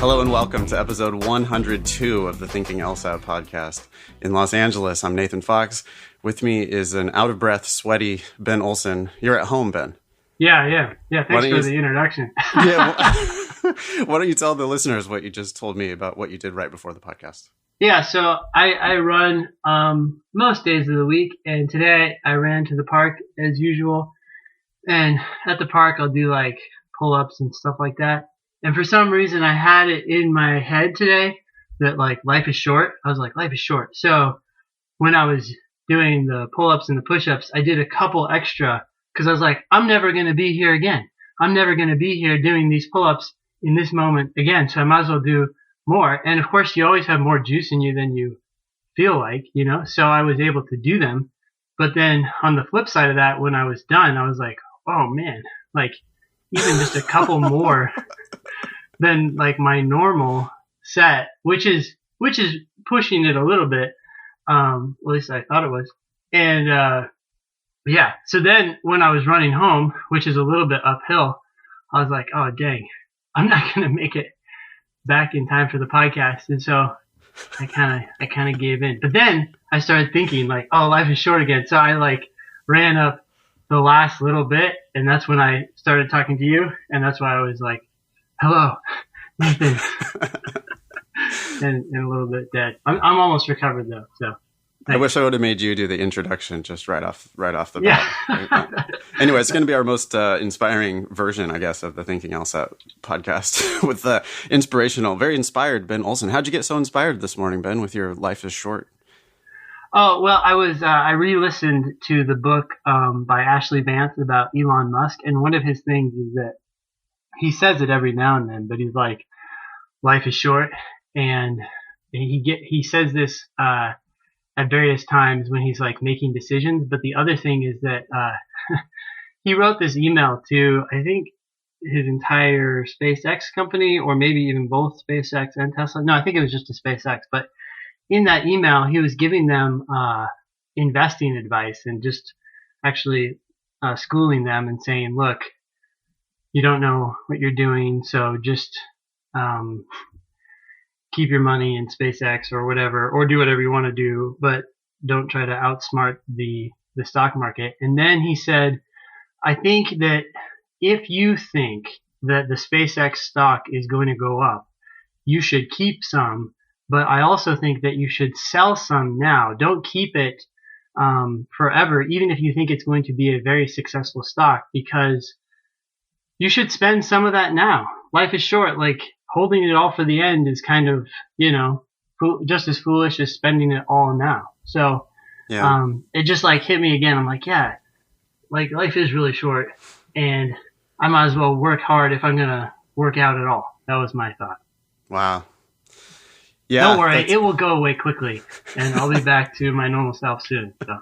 Hello and welcome to episode 102 of the Thinking LSAT podcast. In Los Angeles, I'm Nathan Fox. With me is an out-of-breath, sweaty Ben Olson. You're at home, Ben. Yeah. Thanks for the introduction. Why don't you tell the listeners what you just told me about what you did right before the podcast? Yeah, so I run most days of the week, and today I ran to the park as usual. And at the park, I'll do like pull-ups and stuff like that. And for some reason, I had it in my head today that like life is short. I was like, life is short. So when I was doing the pull-ups and the push-ups, I did a couple extra because I was like, I'm never going to be here again. I'm never going to be here doing these pull-ups in this moment again. So I might as well do more. And of course, you always have more juice in you than you feel like, you know, so I was able to do them. But then on the flip side of that, when I was done, I was like, oh man, like even just a couple more than like my normal set, which is pushing it a little bit. At least I thought it was. And, yeah. So then when I was running home, which is a little bit uphill, I was like, oh dang, I'm not going to make it back in time for the podcast. And so I kind of gave in. But then I started thinking like, oh, life is short again. So I like ran up the last little bit, and that's when I started talking to you. And that's why I was like, hello, Nathan. and a little bit dead. I'm almost recovered though. So I wish I would have made you do the introduction just right off the bat. Yeah. Anyway, it's going to be our most inspiring version, I guess, of the Thinking LSAT podcast with the inspirational, very inspired Ben Olson. How'd you get so inspired this morning, Ben, with your Life is Short? Oh, well, I re-listened to the book by Ashley Vance about Elon Musk, and one of his things is that he says it every now and then, but he's like, life is short, and he says this at various times when he's like making decisions. But the other thing is that he wrote this email to, I think, his entire SpaceX company, or maybe even both SpaceX and Tesla. No, I think it was just a SpaceX. But in that email, he was giving them investing advice and just actually schooling them and saying, look, you don't know what you're doing, so just keep your money in SpaceX or whatever, or do whatever you want to do, but don't try to outsmart the stock market. And then he said, I think that if you think that the SpaceX stock is going to go up, you should keep some, but I also think that you should sell some now. Don't keep it forever, even if you think it's going to be a very successful stock, because you should spend some of that now. Life is short. Like, holding it all for the end is kind of, you know, just as foolish as spending it all now. So, yeah. It just like hit me again. I'm like, yeah, like life is really short, and I might as well work hard if I'm going to work out at all. That was my thought. Wow. Yeah. Don't worry. It will go away quickly, and I'll be back to my normal self soon. So.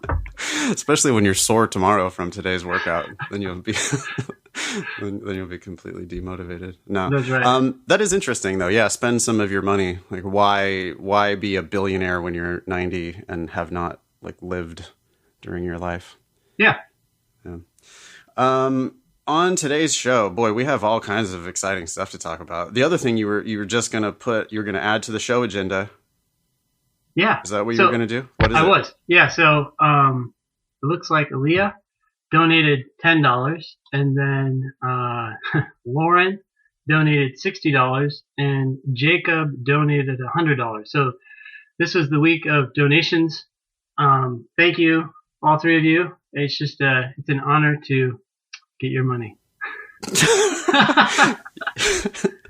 Especially when you're sore tomorrow from today's workout, then you'll be then you'll be completely demotivated. No, that's right. That is interesting though. Yeah, spend some of your money. Like, why be a billionaire when you're 90 and have not like lived during your life? Yeah. On today's show, boy, we have all kinds of exciting stuff to talk about. The other thing you were just gonna add to the show agenda. Yeah. Is that what you were going to do? What is I it? was. Yeah. So it looks like Aaliyah donated $10, and then Lauren donated $60, and Jacob donated $100. So this was the week of donations. Thank you, all three of you. It's just it's an honor to get your money.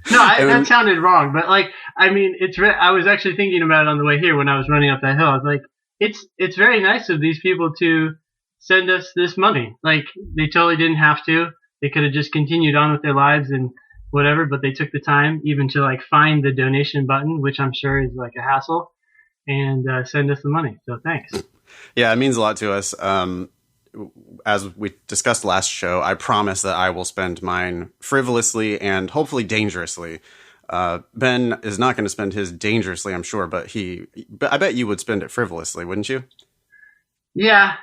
No, that sounded wrong, but like, I mean, I was actually thinking about it on the way here when I was running up that hill. I was like, it's very nice of these people to send us this money. Like, they totally didn't have to. They could have just continued on with their lives and whatever, but they took the time even to like find the donation button, which I'm sure is like a hassle, and send us the money. So thanks. Yeah, it means a lot to us. As we discussed last show, I promise that I will spend mine frivolously and hopefully dangerously. Ben is not going to spend his dangerously, I'm sure, but I bet you would spend it frivolously, wouldn't you? Yeah.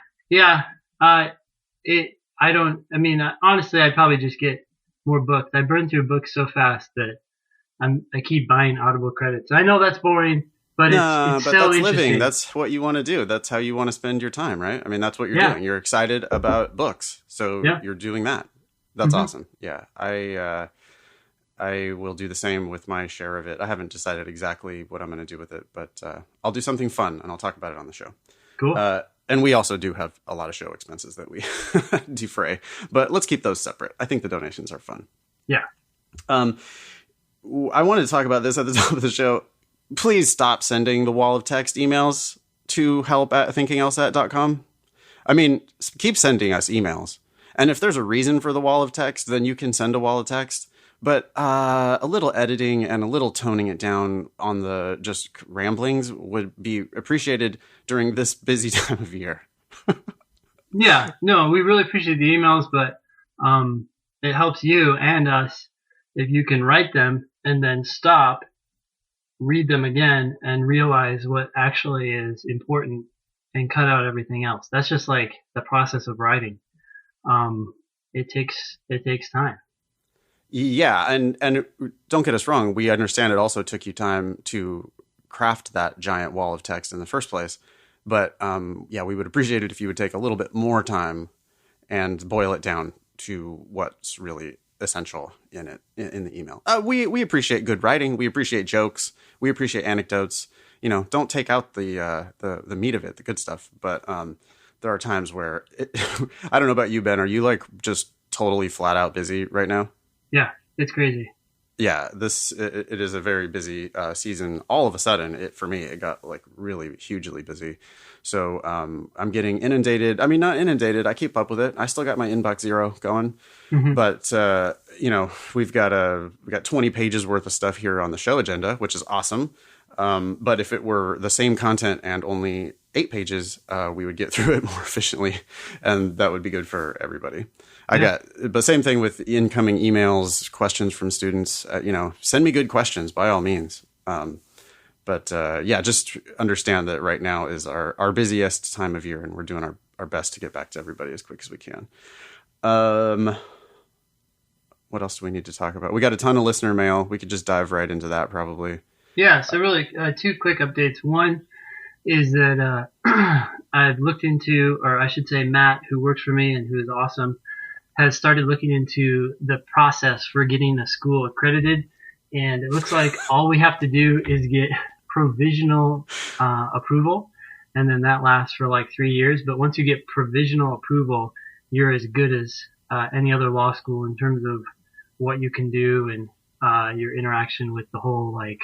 Honestly, I'd probably just get more books. I burn through books so fast that I keep buying Audible credits. I know that's boring, but Nah, it's but so that's interesting. living. That's what you want to do. That's how you want to spend your time, right? I mean, that's what you're Yeah, doing. You're excited about books, so yeah. you're doing that. That's Hmm. awesome. Yeah, I will do the same with my share of it. I haven't decided exactly what I'm going to do with it, but I'll do something fun and I'll talk about it on the show. Cool. And we also do have a lot of show expenses that we defray, but let's keep those separate. I think the donations are fun. Yeah. Um, I wanted to talk about this at the top of the show. Please stop sending the wall of text emails to help@thinkinglsat.com. I mean, keep sending us emails. And if there's a reason for the wall of text, then you can send a wall of text. But a little editing and a little toning it down on the just ramblings would be appreciated during this busy time of year. Yeah. No, we really appreciate the emails, but it helps you and us if you can write them and then stop, read them again, and realize what actually is important and cut out everything else. That's just like the process of writing. It takes time. Yeah, and don't get us wrong. We understand it also took you time to craft that giant wall of text in the first place. But yeah, we would appreciate it if you would take a little bit more time and boil it down to what's really essential in it in the email. We appreciate good writing. We appreciate jokes. We appreciate anecdotes. You know, don't take out the meat of it, the good stuff. But there are times where I don't know about you, Ben. Are you like just totally flat out busy right now? Yeah, it's crazy. Yeah, it is a very busy season. All of a sudden, for me, it got like really hugely busy. So I'm getting inundated. I mean, not inundated. I keep up with it. I still got my inbox zero going, Hmm. but you know, we got 20 pages worth of stuff here on the show agenda, which is awesome. But if it were the same content and only 8 pages, we would get through it more efficiently, and that would be good for everybody. But same thing with incoming emails, questions from students. You know, send me good questions by all means. But yeah, just understand that right now is our busiest time of year, and we're doing our best to get back to everybody as quick as we can. What else do we need to talk about? We got a ton of listener mail. We could just dive right into that probably. Yeah. So really, 2 quick updates. One is that I've looked into, or I should say, Matt, who works for me and who is awesome, has started looking into the process for getting a school accredited, and it looks like all we have to do is get provisional approval, and then that lasts for like 3 years. But once you get provisional approval, you're as good as any other law school in terms of what you can do and your interaction with the whole like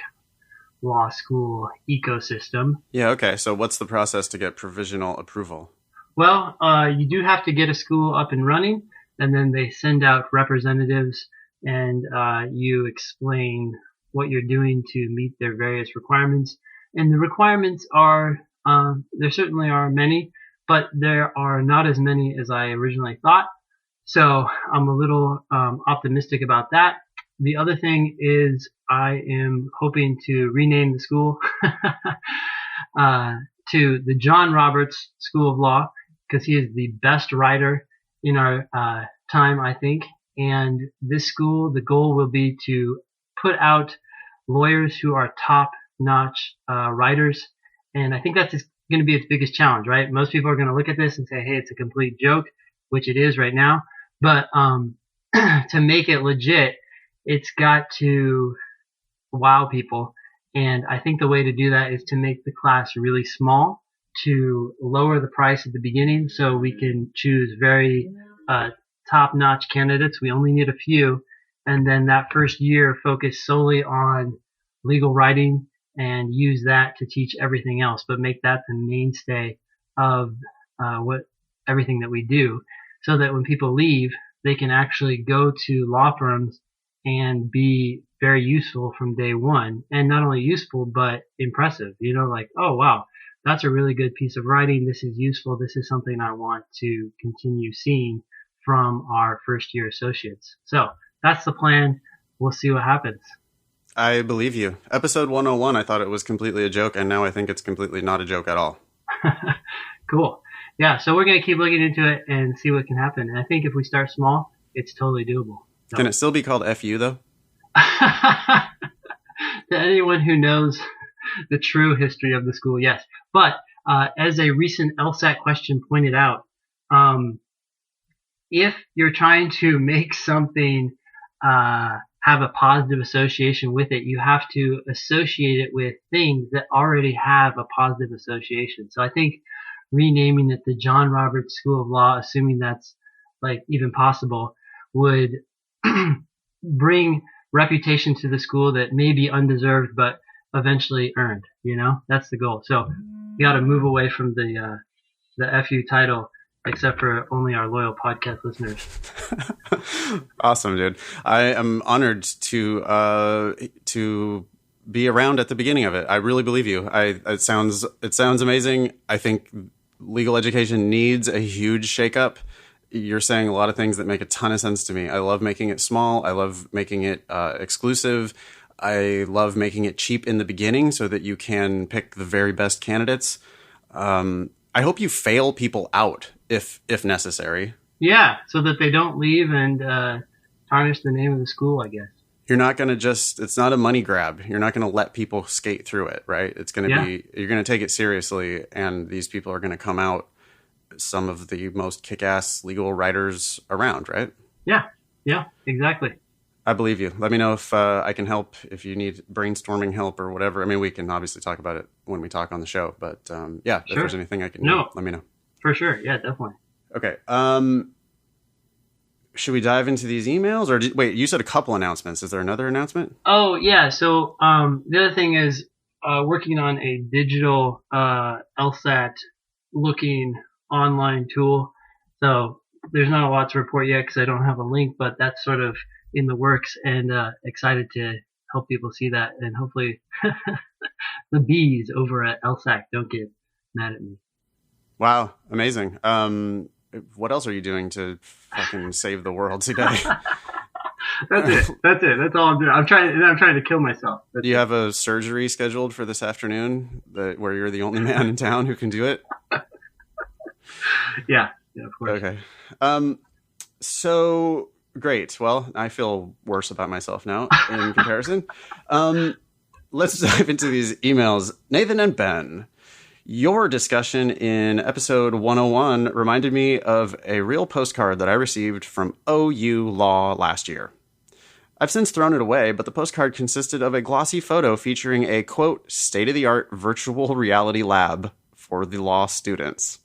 law school ecosystem. Yeah. Okay. So what's the process to get provisional approval? Well, you do have to get a school up and running, and then they send out representatives, and you explain what you're doing to meet their various requirements. And the requirements are, there certainly are many, but there are not as many as I originally thought. So I'm a little optimistic about that. The other thing is I am hoping to rename the school to the John Roberts School of Law, because he is the best writer in our time, I think. And this school, the goal will be to put out lawyers who are top-notch writers. And I think that's going to be its biggest challenge, right? Most people are going to look at this and say, hey, it's a complete joke, which it is right now. But to make it legit, it's got to wow people. And I think the way to do that is to make the class really small, to lower the price at the beginning so we can choose very top-notch candidates. We only need a few. And then that first year, focus solely on legal writing and use that to teach everything else, but make that the mainstay of everything that we do, so that when people leave, they can actually go to law firms and be very useful from day one. And not only useful, but impressive. You know, like, oh, wow, that's a really good piece of writing. This is useful. This is something I want to continue seeing from our first year associates. So that's the plan. We'll see what happens. I believe you. Episode 101, I thought it was completely a joke, and now I think it's completely not a joke at all. Cool. Yeah, so we're going to keep looking into it and see what can happen. And I think if we start small, it's totally doable. So. Can it still be called FU, though? To anyone who knows the true history of the school, yes. But as a recent LSAT question pointed out, um, if you're trying to make something have a positive association with it, you have to associate it with things that already have a positive association. So I think renaming it the John Roberts School of Law, assuming that's like even possible, would bring reputation to the school that may be undeserved but eventually earned. You know, that's the goal. So we got to move away from the FU title, except for only our loyal podcast listeners. Awesome, dude. I am honored to be around at the beginning of it. I really believe you. It sounds amazing. I think legal education needs a huge shakeup. You're saying a lot of things that make a ton of sense to me. I love making it small. I love making it exclusive. I love making it cheap in the beginning so that you can pick the very best candidates. I hope you fail people out if necessary. Yeah, so that they don't leave and tarnish the name of the school, I guess. You're not going to it's not a money grab. You're not going to let people skate through it, right? It's going to be, you're going to take it seriously, and these people are going to come out some of the most kick-ass legal writers around, right? Yeah, exactly. I believe you. Let me know if I can help, if you need brainstorming help or whatever. I mean, we can obviously talk about it when we talk on the show, but if there's anything I can do, let me know. For sure. Yeah, definitely. Okay. Should we dive into these emails, or wait? You said a couple announcements. Is there another announcement? Oh yeah. So the other thing is working on a digital LSAT looking online tool. So there's not a lot to report yet because I don't have a link, but that's sort of in the works, and excited to help people see that, and hopefully the bees over at LSAC don't get mad at me. Wow, amazing. What else are you doing to fucking save the world today? That's it. That's all I'm doing. I'm trying to kill myself. Do you have a surgery scheduled for this afternoon where you're the only man in town who can do it? Yeah, of course. Okay. So great. Well, I feel worse about myself now in comparison. Let's dive into these emails. Nathan and Ben, your discussion in episode 101 reminded me of a real postcard that I received from OU Law last year. I've since thrown it away, but the postcard consisted of a glossy photo featuring a, quote, state-of-the-art virtual reality lab for the law students.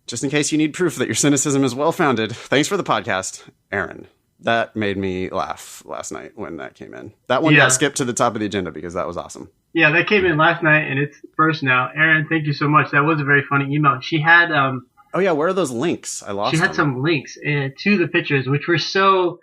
Just in case you need proof that your cynicism is well-founded, thanks for the podcast, Aaron. That made me laugh last night when that came in. That one got skipped to the top of the agenda because that was awesome. Yeah, that came in last night, and it's first now. Aaron, thank you so much. That was a very funny email. She had... oh, yeah, where are those links? I lost them. She had some links to the pictures, which were so...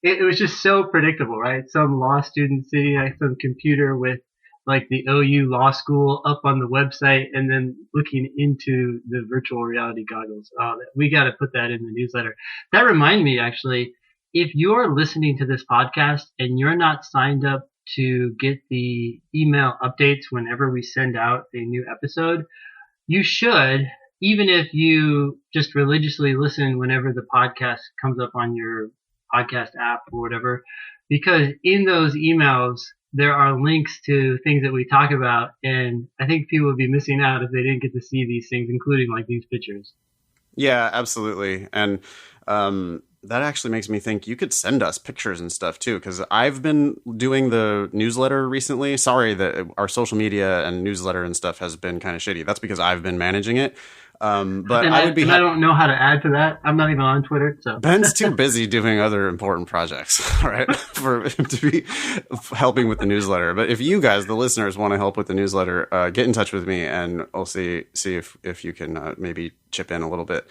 It was just so predictable, right? Some law student sitting at some computer with like the OU law school up on the website, and then looking into the virtual reality goggles. We got to put that in the newsletter. That reminded me, actually, if you're listening to this podcast and you're not signed up to get the email updates whenever we send out a new episode, you should, even if you just religiously listen whenever the podcast comes up on your podcast app or whatever, because in those emails, there are links to things that we talk about, and I think people would be missing out if they didn't get to see these things, including like these pictures. Yeah, absolutely. And that actually makes me think you could send us pictures and stuff too, because I've been doing the newsletter recently. Sorry that our social media and newsletter and stuff has been kind of shitty. That's because I've been managing it. But I would be. I don't know how to add to that. I'm not even on Twitter. So Ben's too busy doing other important projects, all right, for him to be helping with the newsletter. But if you guys, the listeners, want to help with the newsletter, get in touch with me, and I'll see if you can maybe chip in a little bit.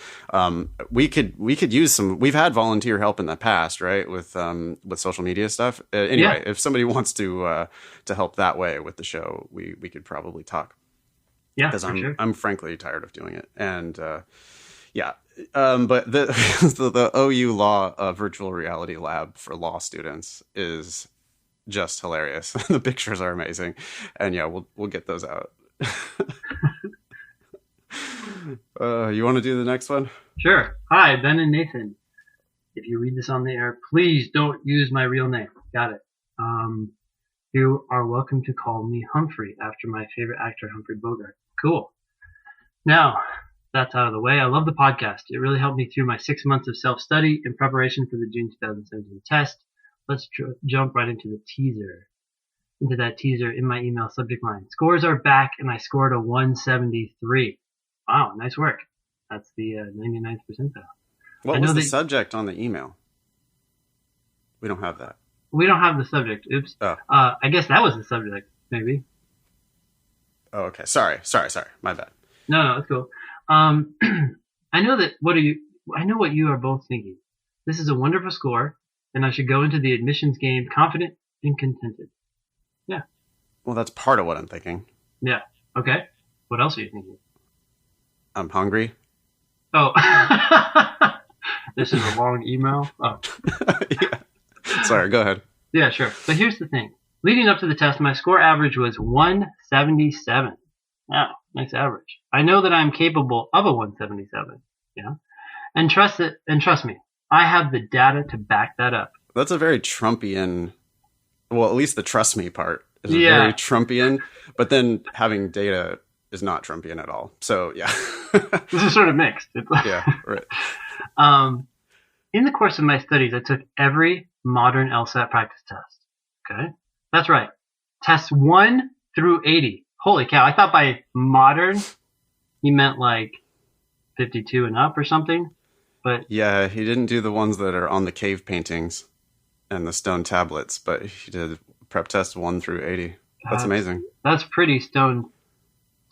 We could use some. We've had volunteer help in the past, right, with social media stuff. Anyway, if somebody wants to help that way with the show, we could probably talk. Yeah, because sure. I'm frankly tired of doing it, and but the OU Law virtual reality lab for law students is just hilarious. The pictures are amazing, and yeah, we'll get those out. You want to do the next one? Sure. Hi, Ben and Nathan. If you read this on the air, please don't use my real name. Got it. You are welcome to call me Humphrey, after my favorite actor, Humphrey Bogart. Cool. Now, that's out of the way. I love the podcast. It really helped me through my 6 months of self-study in preparation for the June 2017 test. Let's jump right into that teaser in my email subject line. Scores are back, and I scored a 173. Wow, nice work. That's the 99th percentile. What was the subject on the email? We don't have that. We don't have the subject. Oops. Oh. I guess that was the subject, maybe. Oh, okay. Sorry. My bad. No, it's cool. I know what you are both thinking. This is a wonderful score, and I should go into the admissions game confident and contented. Yeah. Well, that's part of what I'm thinking. Yeah. Okay. What else are you thinking? I'm hungry. Oh. This is a long email. Oh. Yeah. Sorry, go ahead. Yeah, sure. But here's the thing. Leading up to the test, my score average was 177. Wow, nice average. I know that I'm capable of a 177. Yeah. And trust me, I have the data to back that up. That's a very Trumpian, well, at least the trust me part is very Trumpian, but then having data is not Trumpian at all. So, yeah. This is sort of mixed. Yeah, right. In the course of my studies, I took every modern LSAT practice test. Okay? That's right. Tests 1 through 80. Holy cow. I thought by modern, he meant like 52 and up or something. But yeah, he didn't do the ones that are on the cave paintings and the stone tablets, but he did prep test 1 through 80. That's amazing. That's pretty stone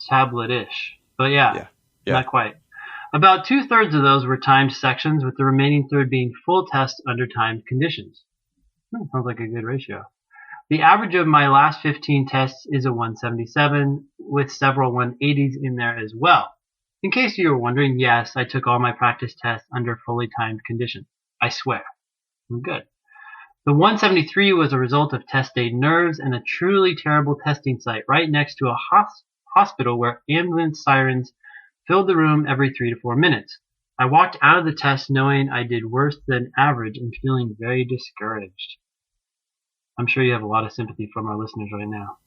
tablet-ish. But yeah. Not quite. About 2/3 of those were timed sections, with the remaining third being full tests under timed conditions. Sounds like a good ratio. The average of my last 15 tests is a 177, with several 180s in there as well. In case you were wondering, yes, I took all my practice tests under fully timed conditions. I swear. I'm good. The 173 was a result of test day nerves and a truly terrible testing site right next to a hospital where ambulance sirens filled the room every 3 to 4 minutes. I walked out of the test knowing I did worse than average and feeling very discouraged. I'm sure you have a lot of sympathy from our listeners right now.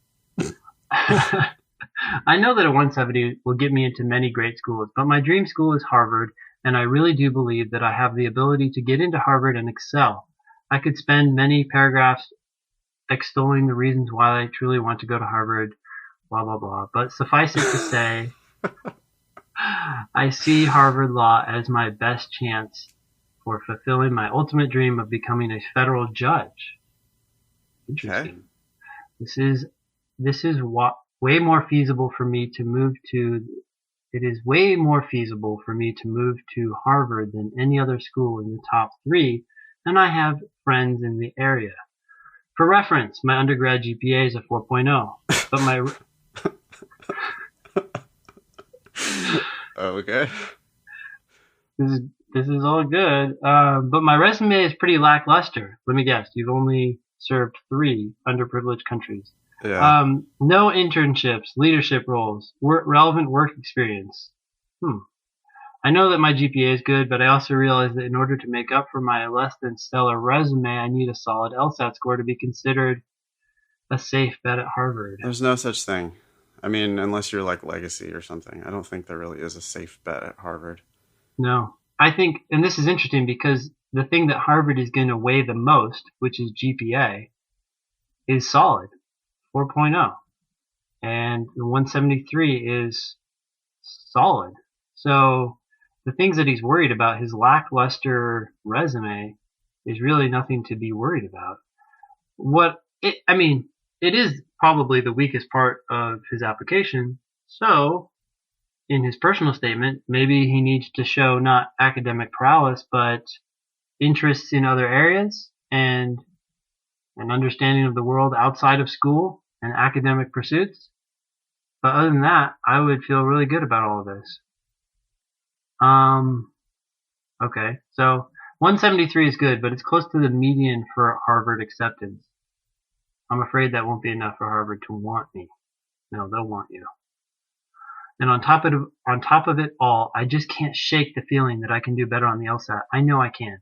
I know that a 170 will get me into many great schools, but my dream school is Harvard, and I really do believe that I have the ability to get into Harvard and excel. I could spend many paragraphs extolling the reasons why I truly want to go to Harvard, blah, blah, blah. But suffice it to say, I see Harvard Law as my best chance for fulfilling my ultimate dream of becoming a federal judge. Interesting. Okay. This is way more feasible for me to move to. It is way more feasible for me to move to Harvard than any other school in the top 3, and I have friends in the area. For reference, my undergrad GPA is a 4.0, but my okay. This is all good, but my resume is pretty lackluster. Let me guess, you've only served 3 underprivileged countries. Yeah. No internships, leadership roles, relevant work experience. I know that my GPA is good, but I also realize that in order to make up for my less than stellar resume, I need a solid LSAT score to be considered a safe bet at Harvard. There's no such thing. I mean, unless you're like Legacy or something. I don't think there really is a safe bet at Harvard. No. I think, and this is interesting because the thing that Harvard is going to weigh the most, which is GPA, is solid, 4.0. And the 173 is solid. So the things that he's worried about, his lackluster resume, is really nothing to be worried about. It is probably the weakest part of his application. So, in his personal statement, maybe he needs to show not academic prowess, but interests in other areas and an understanding of the world outside of school and academic pursuits. But other than that, I would feel really good about all of this. Okay, so 173 is good, but it's close to the median for Harvard acceptance. I'm afraid that won't be enough for Harvard to want me. No, they'll want you. And on top of it all, I just can't shake the feeling that I can do better on the LSAT. I know I can.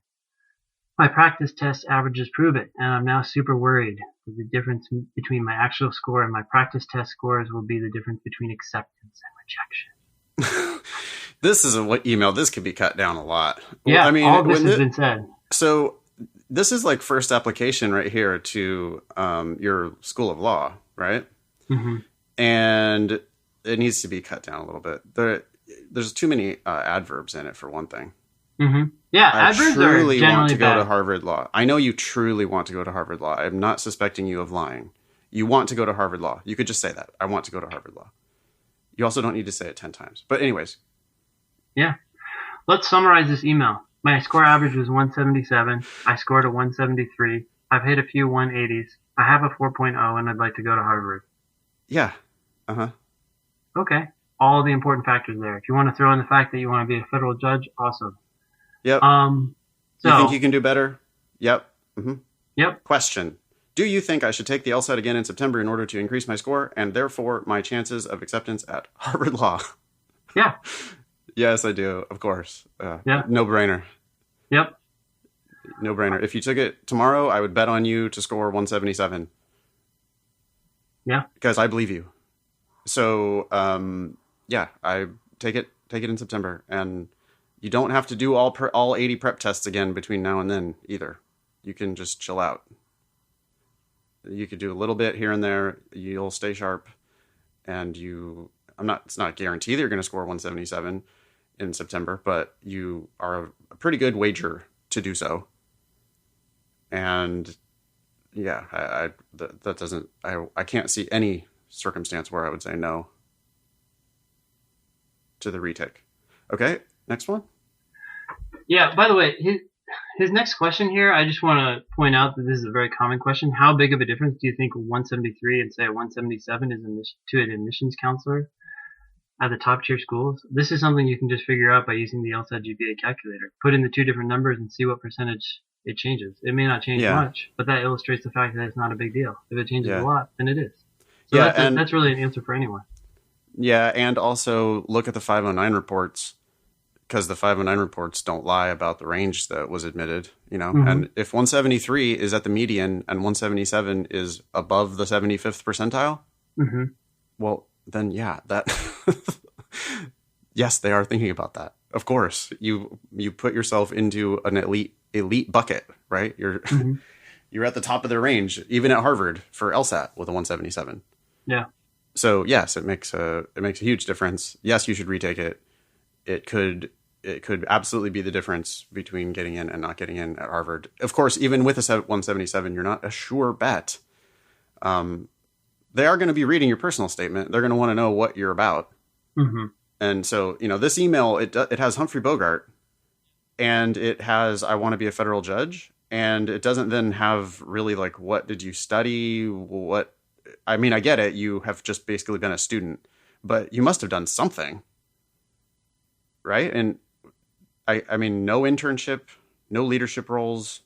My practice test averages prove it, and I'm now super worried. So the difference between my actual score and my practice test scores will be the difference between acceptance and rejection. This is a email. This could be cut down a lot. Yeah, I mean, all of this has been said. So this is like first application right here to your school of law, right? Mm-hmm. And it needs to be cut down a little bit. There's too many adverbs in it, for one thing. Mm-hmm. Yeah, adverbs are truly want to go bad. to Harvard Law. I know you truly want to go to Harvard Law. I'm not suspecting you of lying. You want to go to Harvard Law. You could just say that. I want to go to Harvard Law. You also don't need to say it 10 times. But anyways. Yeah. Let's summarize this email. My score average was 177. I scored a 173. I've hit a few 180s. I have a 4.0 and I'd like to go to Harvard. Yeah. Uh-huh. Okay. All the important factors there. If you want to throw in the fact that you want to be a federal judge, awesome. Yep. So, you think you can do better? Yep. Mm-hmm. Yep. Question. Do you think I should take the LSAT again in September in order to increase my score and therefore my chances of acceptance at Harvard Law? Yeah. Yes, I do. Of course. Yeah. No brainer. Yep. No brainer. If you took it tomorrow, I would bet on you to score 177. Yeah. Because I believe you. So, yeah, I take it in September, and you don't have to do all 80 prep tests again between now and then either. You can just chill out. You could do a little bit here and there. You'll stay sharp, and it's not guaranteed that you're going to score 177 in September, but you are a pretty good wager to do so. And yeah, I can't see any circumstance where I would say no to the retake. Okay, next one. Yeah, by the way, his next question here, I just want to point out that this is a very common question. How big of a difference do you think 173 and say 177 is to an admissions counselor at the top tier schools? This is something you can just figure out by using the LSAT GPA calculator. Put in the two different numbers and see what percentage it changes. It may not change much, but that illustrates the fact that it's not a big deal. If it changes a lot, then it is. So that's really an answer for anyone. Yeah, and also look at the 509 reports, because the 509 reports don't lie about the range that was admitted, Mm-hmm. And if 173 is at the median and 177 is above the 75th percentile, mm-hmm. well, then yeah, that yes, they are thinking about that. Of course, you put yourself into an elite bucket, right? You're mm-hmm. You're at the top of their range, even at Harvard for LSAT with a 177. Yeah. So yes, it makes a huge difference. Yes, you should retake it. It could absolutely be the difference between getting in and not getting in at Harvard. Of course, even with a 177, you're not a sure bet. They are going to be reading your personal statement. They're going to want to know what you're about. Mm-hmm. And so, this email, it has Humphrey Bogart, and it has, I want to be a federal judge. And it doesn't then have really like, what did you study? I get it. You have just basically been a student, but you must have done something. Right. And I mean, no internship, no leadership roles.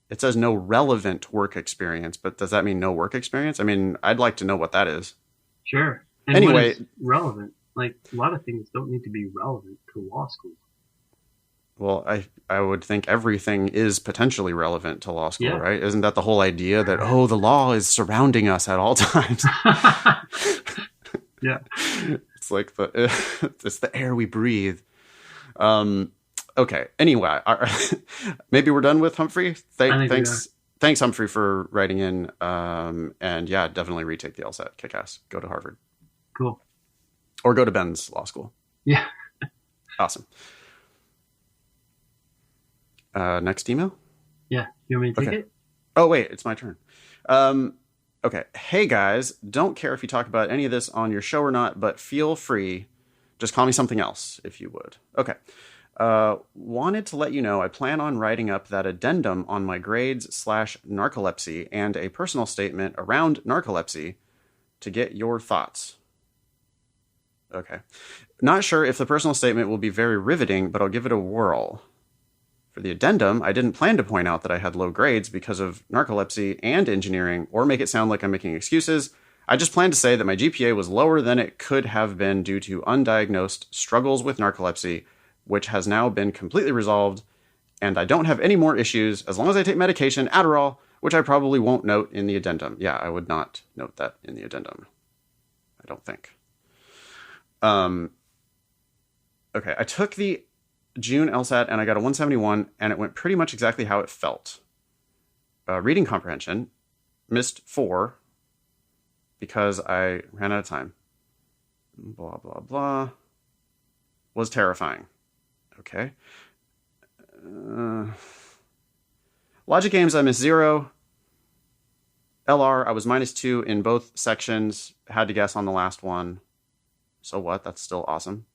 It says no relevant work experience, but does that mean no work experience? I mean, I'd like to know what that is. Sure. And anyway, what is relevant? Like, a lot of things don't need to be relevant to law school. Well, I would think everything is potentially relevant to law school, right? Isn't that the whole idea that, the law is surrounding us at all times? Yeah. It's like it's the air we breathe. Okay. Anyway, maybe we're done with Humphrey. Thanks, Humphrey, for writing in. And yeah, definitely retake the LSAT. Kick ass. Go to Harvard. Cool. Or go to Ben's law school. Yeah. Awesome. Next email? Yeah. You want me to take it? Oh, wait. It's my turn. Okay. Hey, guys. Don't care if you talk about any of this on your show or not, but feel free. Just call me something else, if you would. Okay. Wanted to let you know I plan on writing up that addendum on my grades/narcolepsy and a personal statement around narcolepsy to get your thoughts. Okay. Not sure if the personal statement will be very riveting, but I'll give it a whirl. For the addendum, I didn't plan to point out that I had low grades because of narcolepsy and engineering, or make it sound like I'm making excuses. I just planned to say that my GPA was lower than it could have been due to undiagnosed struggles with narcolepsy, which has now been completely resolved, and I don't have any more issues as long as I take medication, Adderall, which I probably won't note in the addendum. Yeah, I would not note that in the addendum. I don't think. Okay, I took the June LSAT and I got a 171, and it went pretty much exactly how it felt. Reading comprehension, missed 4 because I ran out of time. Blah, blah, blah. Was terrifying. Okay. Logic games, I missed 0. LR, I was -2 in both sections. Had to guess on the last one. So what? That's still awesome.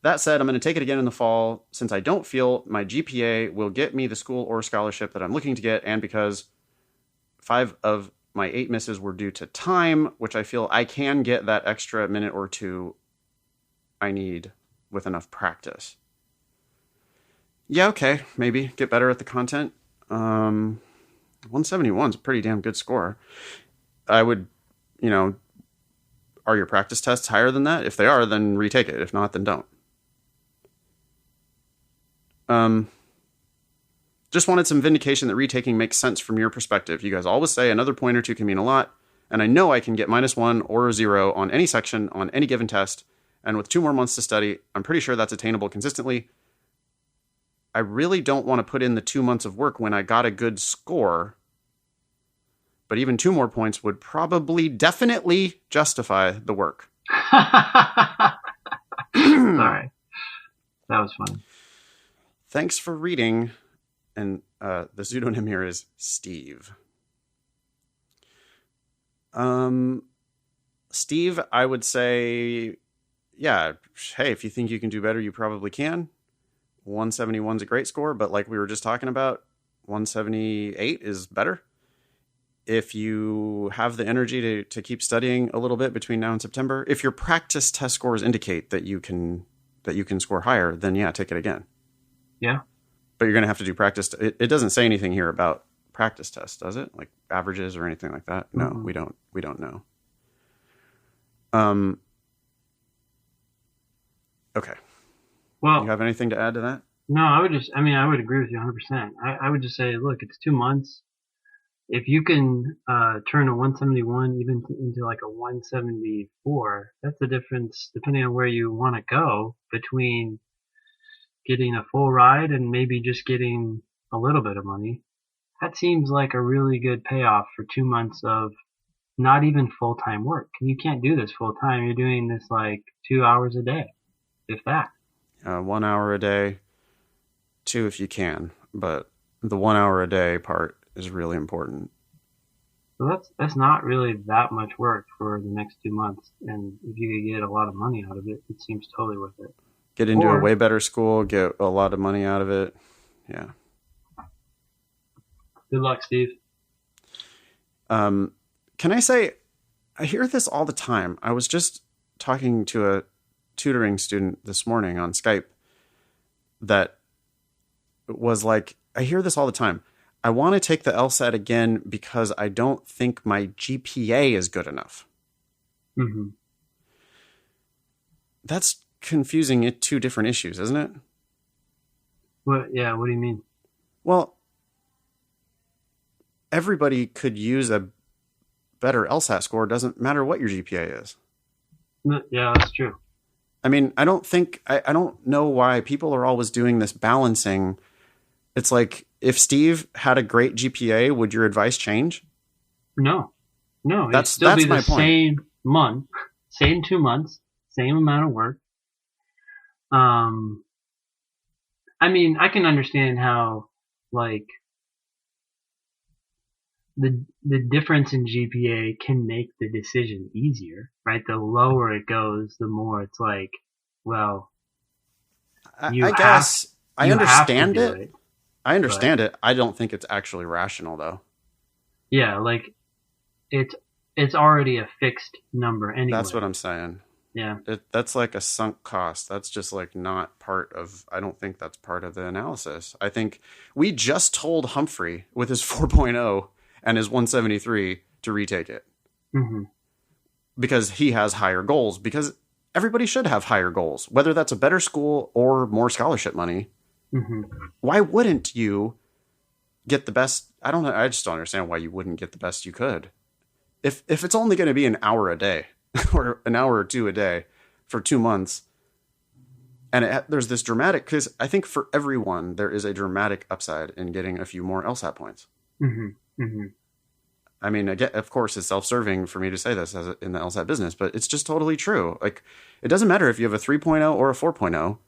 That said, I'm going to take it again in the fall since I don't feel my GPA will get me the school or scholarship that I'm looking to get, and because 5 of my 8 misses were due to time, which I feel I can get that extra minute or 2 I need with enough practice. Yeah, okay, maybe get better at the content. 171 is a pretty damn good score. I would, are your practice tests higher than that? If they are, then retake it. If not, then don't. Just wanted some vindication that retaking makes sense from your perspective. You guys always say another point or 2 can mean a lot, and I know I can get -1 or a 0 on any section on any given test, and with 2 more months to study, I'm pretty sure that's attainable consistently. I really don't want to put in the 2 months of work when I got a good score, but even 2 more points would probably definitely justify the work. Sorry. That was funny. Thanks for reading. And the pseudonym here is Steve. Steve, I would say, yeah, hey, if you think you can do better, you probably can. 171 is a great score, but like we were just talking about, 178 is better. If you have the energy to keep studying a little bit between now and September, if your practice test scores indicate that you can score higher, then yeah, take it again. Yeah. But you're going to have to do practice. It doesn't say anything here about practice tests, does it? Like averages or anything like that? No, we don't know. Okay. Well, you have anything to add to that? No, I would agree with you 100%. I would just say, look, it's 2 months. If you can turn a 171 even into like a 174, that's the difference, depending on where you want to go, between getting a full ride and maybe just getting a little bit of money. That seems like a really good payoff for 2 months of not even full-time work. You can't do this full-time. You're doing this like 2 hours a day, if that. 1 hour a day, 2 if you can, but the 1 hour a day part is really important. So that's not really that much work for the next 2 months, and if you could get a lot of money out of it, it seems totally worth it. Get into a way better school, get a lot of money out of it. Yeah. Good luck, Steve. Can I say, I hear this all the time. I was just talking to a tutoring student this morning on Skype that was like, I hear this all the time. I want to take the LSAT again because I don't think my GPA is good enough. Mm-hmm. That's confusing 2 different issues, isn't it? What do you mean? Well, everybody could use a better LSAT score. Doesn't matter what your GPA is. Yeah, that's true. I mean, I don't know why people are always doing this balancing. It's like, if Steve had a great GPA, would your advice change? No, that's still be my the point. Same month, same 2 months, same amount of work. I mean, I can understand how, like, the difference in GPA can make the decision easier, right? The lower it goes, the more it's like, well, I guess I understand it. I understand it. I don't think it's actually rational, though. Yeah, like it's already a fixed number anyway. That's what I'm saying. Yeah. That's like a sunk cost. That's just like not part of, I don't think that's part of the analysis. I think we just told Humphrey with his 4.0 and his 173 to retake it. Mm-hmm. Because he has higher goals, because everybody should have higher goals, whether that's a better school or more scholarship money. Mm-hmm. Why wouldn't you get the best. I don't know. I just don't understand why you wouldn't get the best you could. If it's only going to be an hour a day or an hour or two a day for 2 months, and there's this dramatic, because I think for everyone there is a dramatic upside in getting a few more LSAT points. Mm-hmm. Mm-hmm. I mean, again, of course, it's self-serving for me to say this in the LSAT business, but it's just totally true. Like, it doesn't matter if you have a 3.0 or a 4.0.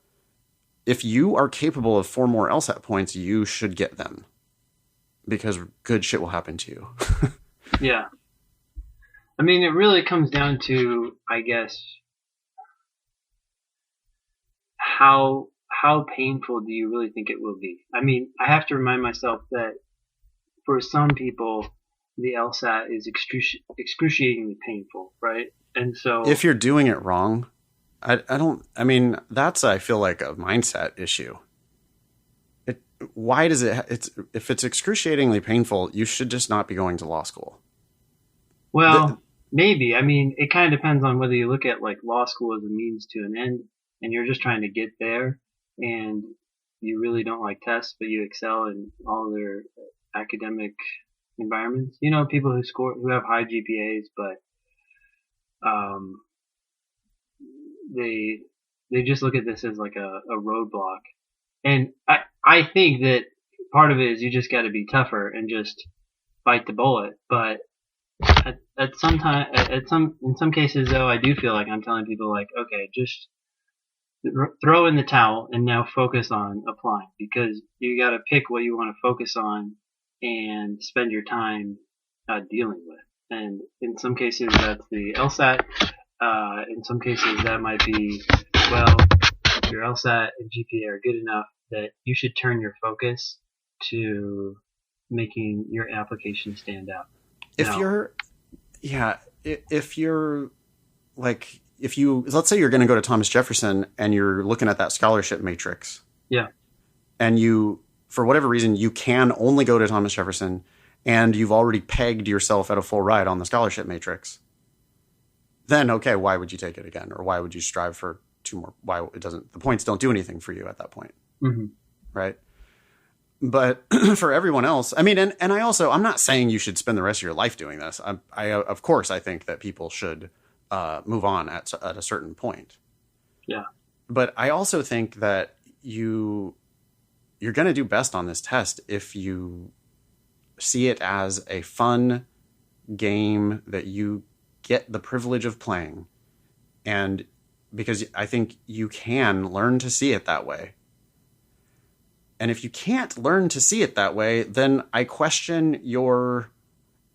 If you are capable of 4 more LSAT points, you should get them, because good shit will happen to you. Yeah. I mean, it really comes down to, I guess, how painful do you really think it will be? I mean, I have to remind myself that for some people, the LSAT is excruciatingly painful, right? And so, if you're doing it wrong, I mean, that's, I feel like, a mindset issue. Why does if it's excruciatingly painful, you should just not be going to law school. well, maybe. I mean, it kind of depends on whether you look at like law school as a means to an end, and you're just trying to get there, and you really don't like tests, but you excel in all their academic environments. You know, people who have high GPAs, but um, they just look at this as like a roadblock. And I think that part of it is you just got to be tougher and just bite the bullet. But in some cases though, I do feel like I'm telling people like, okay, just throw in the towel and now focus on applying, because you got to pick what you want to focus on and spend your time dealing with. And in some cases that's the LSAT. In some cases that might be, well, if your LSAT and GPA are good enough that you should turn your focus to making your application stand out. If you're like, let's say you're going to go to Thomas Jefferson and you're looking at that scholarship matrix. Yeah. And you, for whatever reason, you can only go to Thomas Jefferson, and you've already pegged yourself at a full ride on the scholarship matrix. Then, okay, why would you take it again? Or why would you strive for 2 more? Why the points don't do anything for you at that point. Mm-hmm. Right. But for everyone else, I mean, and I'm not saying you should spend the rest of your life doing this. Of course, I think that people should move on at a certain point. Yeah. But I also think that you're going to do best on this test if you see it as a fun game that you get the privilege of playing. And because I think you can learn to see it that way. And if you can't learn to see it that way, then I question your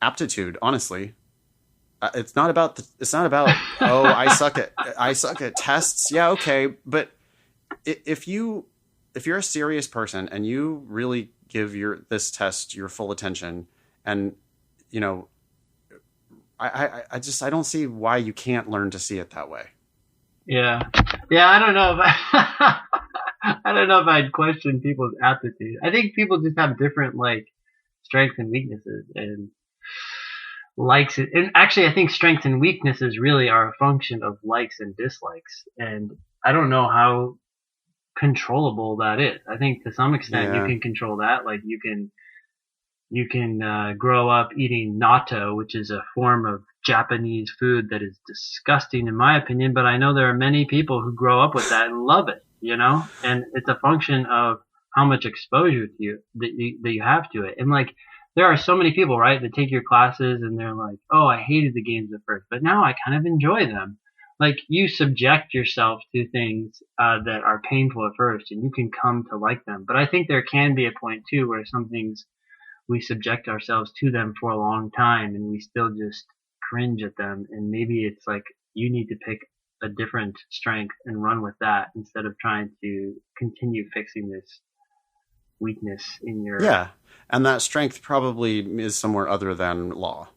aptitude, honestly. It's not about oh, I suck at tests. Yeah, okay, but if you're a serious person and you really give this test your full attention, and you know, I don't see why you can't learn to see it that way. Yeah. I don't know if I don't know if I'd question people's aptitude. I think people just have different like strengths and weaknesses and likes. And actually, I think strengths and weaknesses really are a function of likes and dislikes. And I don't know how controllable that is. I think to some extent you can control that. Like you can grow up eating natto, which is a form of Japanese food that is disgusting in my opinion, but I know there are many people who grow up with that and love it, you know? And it's a function of how much exposure that you have to it. And like, there are so many people, right, that take your classes and they're like, oh, I hated the games at first, but now I kind of enjoy them. Like, you subject yourself to things that are painful at first, and you can come to like them. But I think there can be a point, too, where some things, we subject ourselves to them for a long time, and we still just cringe at them. And maybe it's like, you need to pick a different strength and run with that instead of trying to continue fixing this weakness in your... Yeah, and that strength probably is somewhere other than law.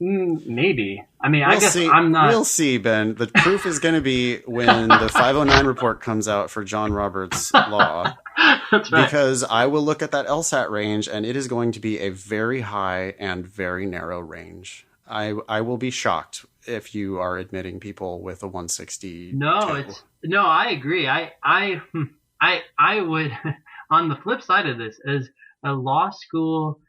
Maybe. I mean, I guess I'm not... We'll see, Ben. The proof is going to be when the 509 report comes out for John Roberts' law. That's right. Because I will look at that LSAT range, and it is going to be a very high and very narrow range. I will be shocked if you are admitting people with a 160. No, I agree. I would... On the flip side of this is a law school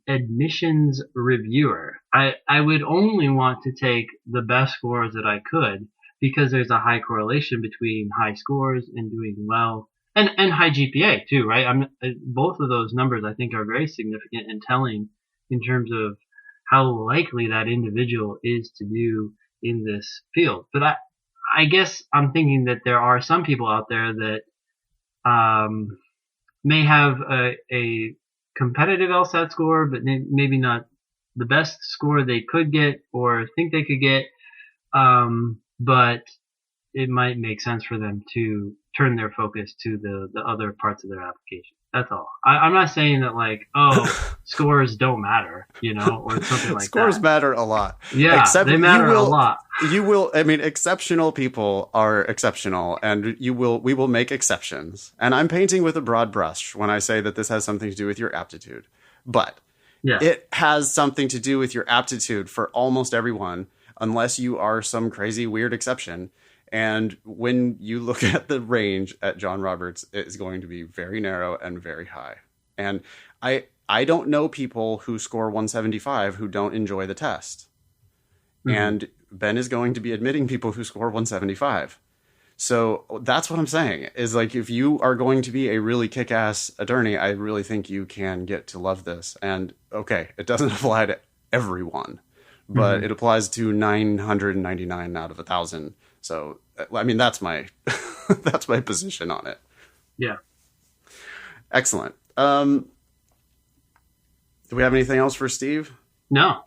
admissions reviewer, I would only want to take the best scores that I could because there's a high correlation between high scores and doing well and high GPA too, right? Both of those numbers I think are very significant and telling in terms of how likely that individual is to do in this field. But I guess I'm thinking that there are some people out there that may have a competitive LSAT score, but maybe not the best score they could get or think they could get. But it might make sense for them to turn their focus to the other parts of their application. That's all. I'm not saying that like, oh, scores don't matter, or something like Scores that. matter a lot. Yeah, they matter a lot. You will. I mean, exceptional people are exceptional, and we will make exceptions. And I'm painting with a broad brush when I say that this has something to do with your aptitude, but it has something to do with your aptitude for almost everyone, unless you are some crazy weird exception. And when you look at the range at John Roberts, it's going to be very narrow and very high. And I don't know people who score 175 who don't enjoy the test. Mm-hmm. And Ben is going to be admitting people who score 175. So that's what I'm saying is like, if you are going to be a really kick-ass attorney, I really think you can get to love this. And okay, it doesn't apply to everyone, but it applies to 999 out of 1,000. So, I mean, that's my that's my position on it. Yeah. Excellent. Do we have anything else for Steve? No.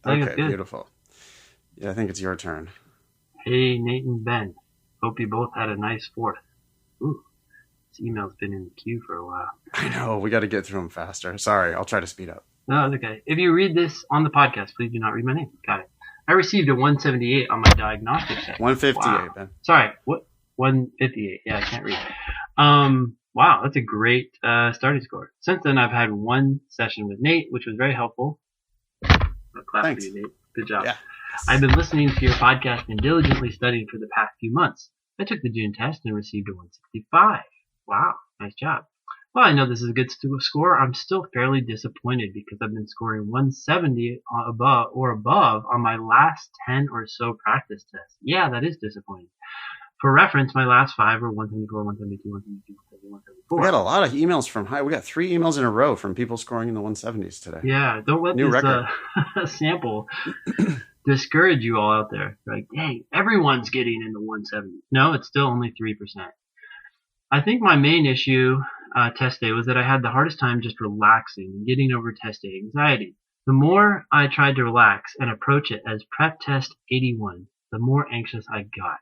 Okay, beautiful. Yeah, I think it's your turn. Hey, Nate and Ben. Hope you both had a nice 4th. Ooh, this email's been in the queue for a while. I know. We got to get through them faster. Sorry, I'll try to speed up. No, it's okay. If you read this on the podcast, please do not read my name. Got it. I received a 178 on my diagnostic test. 158, wow. Ben. Sorry, what? 158. Yeah, I can't read. Wow, that's a great starting score. Since then, I've had one session with Nate, which was very helpful. Clap for you, Nate. Good job. Yeah. I've been listening to your podcast and diligently studying for the past few months. I took the June test and received a 165. Wow, nice job. While I know this is a good score, I'm still fairly disappointed because I've been scoring 170 above on my last 10 or so practice tests. Yeah, that is disappointing. For reference, my last 5 were 174, 172, 172, 174. We got a lot of emails from high. We got 3 emails in a row from people scoring in the 170s today. Yeah, don't let this sample discourage you all out there. Like, hey, everyone's getting in the 170s. No, it's still only 3%. I think my main issue test day was that I had the hardest time just relaxing and getting over test day anxiety. The more I tried to relax and approach it as prep test 81, the more anxious I got.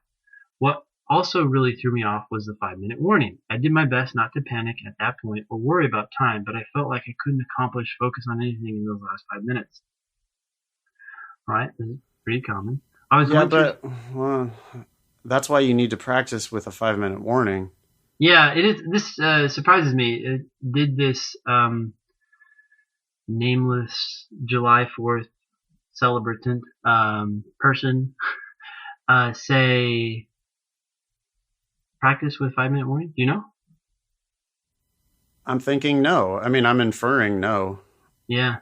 What also really threw me off was the 5-minute warning. I did my best not to panic at that point or worry about time, but I felt like I couldn't focus on anything in those last 5 minutes. All right, this is pretty common. Well, that's why you need to practice with a 5-minute warning. Yeah, it is. This surprises me. Did this nameless July 4th celebratant person say practice with 5-minute warning? Do you know? I'm thinking no. I mean, I'm inferring no. Yeah.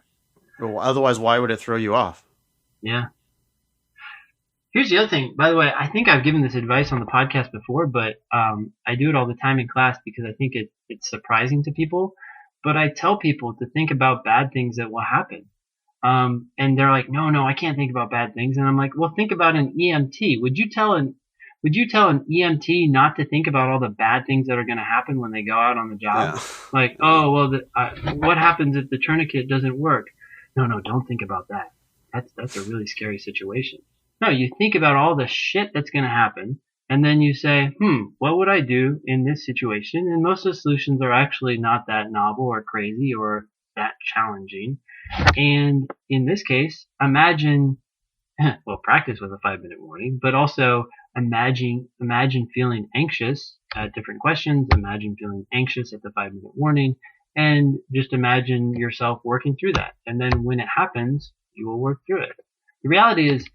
Well, otherwise, why would it throw you off? Yeah. Here's the other thing. By the way, I think I've given this advice on the podcast before, but I do it all the time in class because I think it's surprising to people. But I tell people to think about bad things that will happen. And they're like, no, I can't think about bad things. And I'm like, well, think about an EMT. Would you tell an EMT not to think about all the bad things that are going to happen when they go out on the job? Yeah. Like, oh, well, what happens if the tourniquet doesn't work? No, don't think about that. That's a really scary situation. No, you think about all the shit that's going to happen, and then you say, what would I do in this situation? And most of the solutions are actually not that novel or crazy or that challenging. And in this case, practice with a 5-minute warning, but also imagine feeling anxious at different questions, imagine feeling anxious at the 5-minute warning, and just imagine yourself working through that. And then when it happens, you will work through it. The reality is,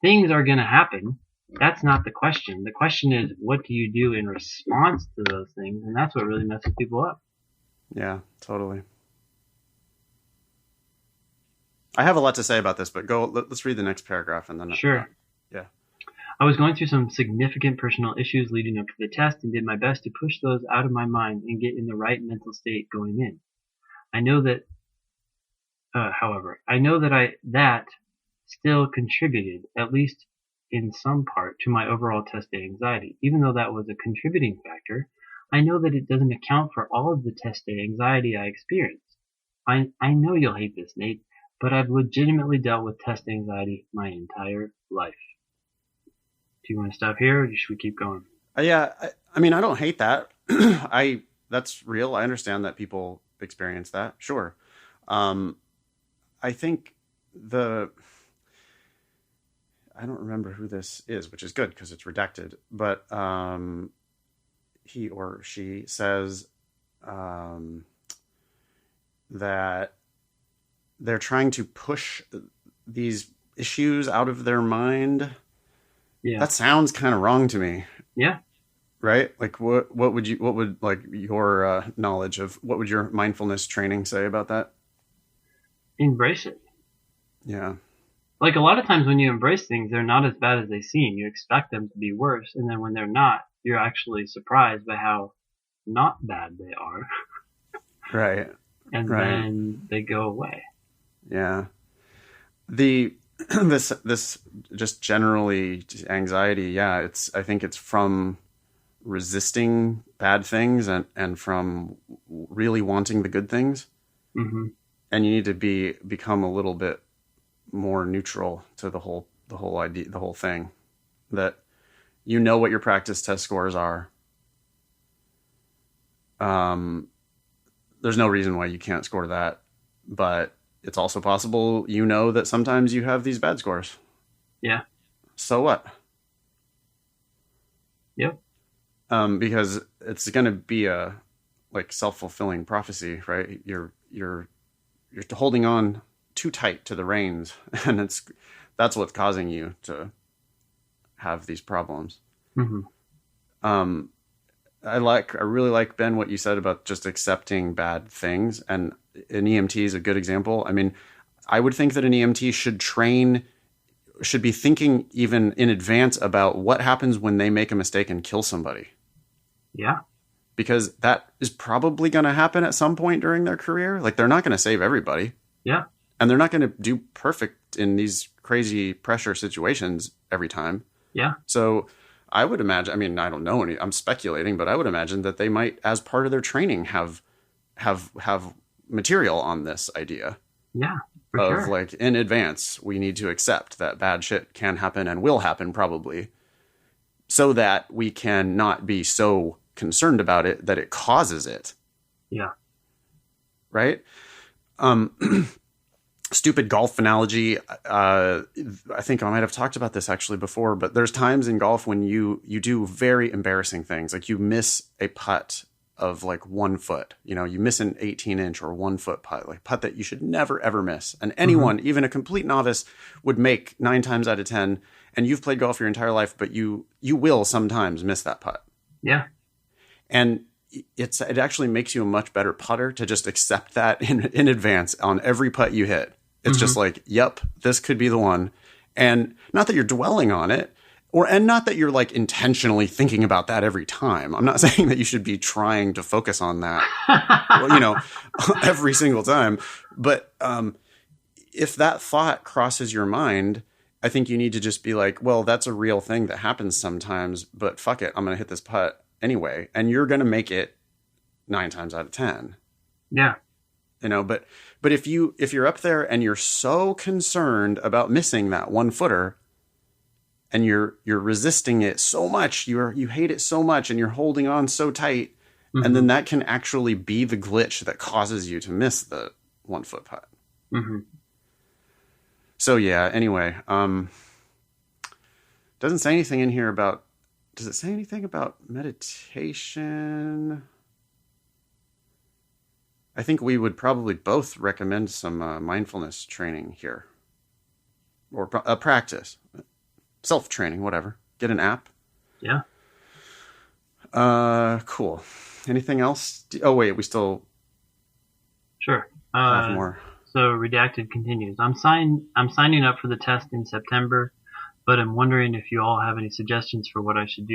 things are going to happen. That's not the question. The question is, what do you do in response to those things? And that's what really messes people up. Yeah, totally. I have a lot to say about this, but let's read the next paragraph and then, Sure. yeah. I was going through some significant personal issues leading up to the test and did my best to push those out of my mind and get in the right mental state going in. I know that, however, I know that still contributed, at least in some part, to my overall test day anxiety. Even though that was a contributing factor, I know that it doesn't account for all of the test day anxiety I experienced. I know you'll hate this, Nate, but I've legitimately dealt with test anxiety my entire life. Do you want to stop here, or should we keep going? Yeah, I mean, I don't hate that. That's real. I understand that people experience that. Sure. Um, I think the I don't remember who this is, which is good because it's redacted. But he or she says um, that they're trying to push these issues out of their mind. Yeah. That sounds kind of wrong to me. Yeah. Right? Like what would like your knowledge of what would your mindfulness training say about that? Embrace it. Yeah. Like a lot of times when you embrace things, they're not as bad as they seem. You expect them to be worse, and then when they're not, you're actually surprised by how not bad they are. Right. And right. Then they go away. Yeah. The this just generally anxiety, yeah, I think it's from resisting bad things and from really wanting the good things. Mm-hmm. And you need to become a little bit more neutral to the whole idea, the whole thing, that you know what your practice test scores are. There's no reason why you can't score that, but it's also possible you know that sometimes you have these bad scores. Yeah. So what? Yep. Because it's going to be a like self-fulfilling prophecy, right? You're holding on too tight to the reins, and that's what's causing you to have these problems. Mm-hmm. I really like, Ben, what you said about just accepting bad things, and an EMT is a good example. I mean, I would think that an EMT should be thinking even in advance about what happens when they make a mistake and kill somebody. Yeah. Because that is probably going to happen at some point during their career. Like, they're not going to save everybody. Yeah. And they're not going to do perfect in these crazy pressure situations every time. Yeah. So I would imagine, I mean, I don't know I'm speculating, but I would imagine that they might, as part of their training, have material on this idea. Yeah. Of sure. Like, in advance, we need to accept that bad shit can happen and will happen probably, so that we can not be so concerned about it that it causes it. Yeah. Right? Stupid golf analogy. I think I might have talked about this actually before, but there's times in golf when you do very embarrassing things. Like you miss a putt of like 1 foot, you miss an 18-inch or 1 foot putt, like putt that you should never, ever miss. And anyone, even a complete novice, would make 9 times out of 10. And you've played golf your entire life, but you will sometimes miss that putt. Yeah. And it actually makes you a much better putter to just accept that in advance on every putt you hit. It's just like, yep, this could be the one. And not that you're dwelling on it, and not that you're like intentionally thinking about that every time. I'm not saying that you should be trying to focus on that, every single time. But if that thought crosses your mind, I think you need to just be like, well, that's a real thing that happens sometimes, but fuck it, I'm going to hit this putt anyway. And you're going to make it 9 times out of 10. Yeah. But if you're up there and you're so concerned about missing that 1 footer, and you're resisting it so much, you hate it so much, and you're holding on so tight, and then that can actually be the glitch that causes you to miss the 1 foot putt. So yeah. Anyway, doesn't say anything in here about. Does it say anything about meditation? I think we would probably both recommend some mindfulness training here, or a practice, self-training, whatever. Get an app. Yeah. Cool. Anything else? Oh wait, we still. Sure. have more. So redacted continues. I'm signing up for the test in September, but I'm wondering if you all have any suggestions for what I should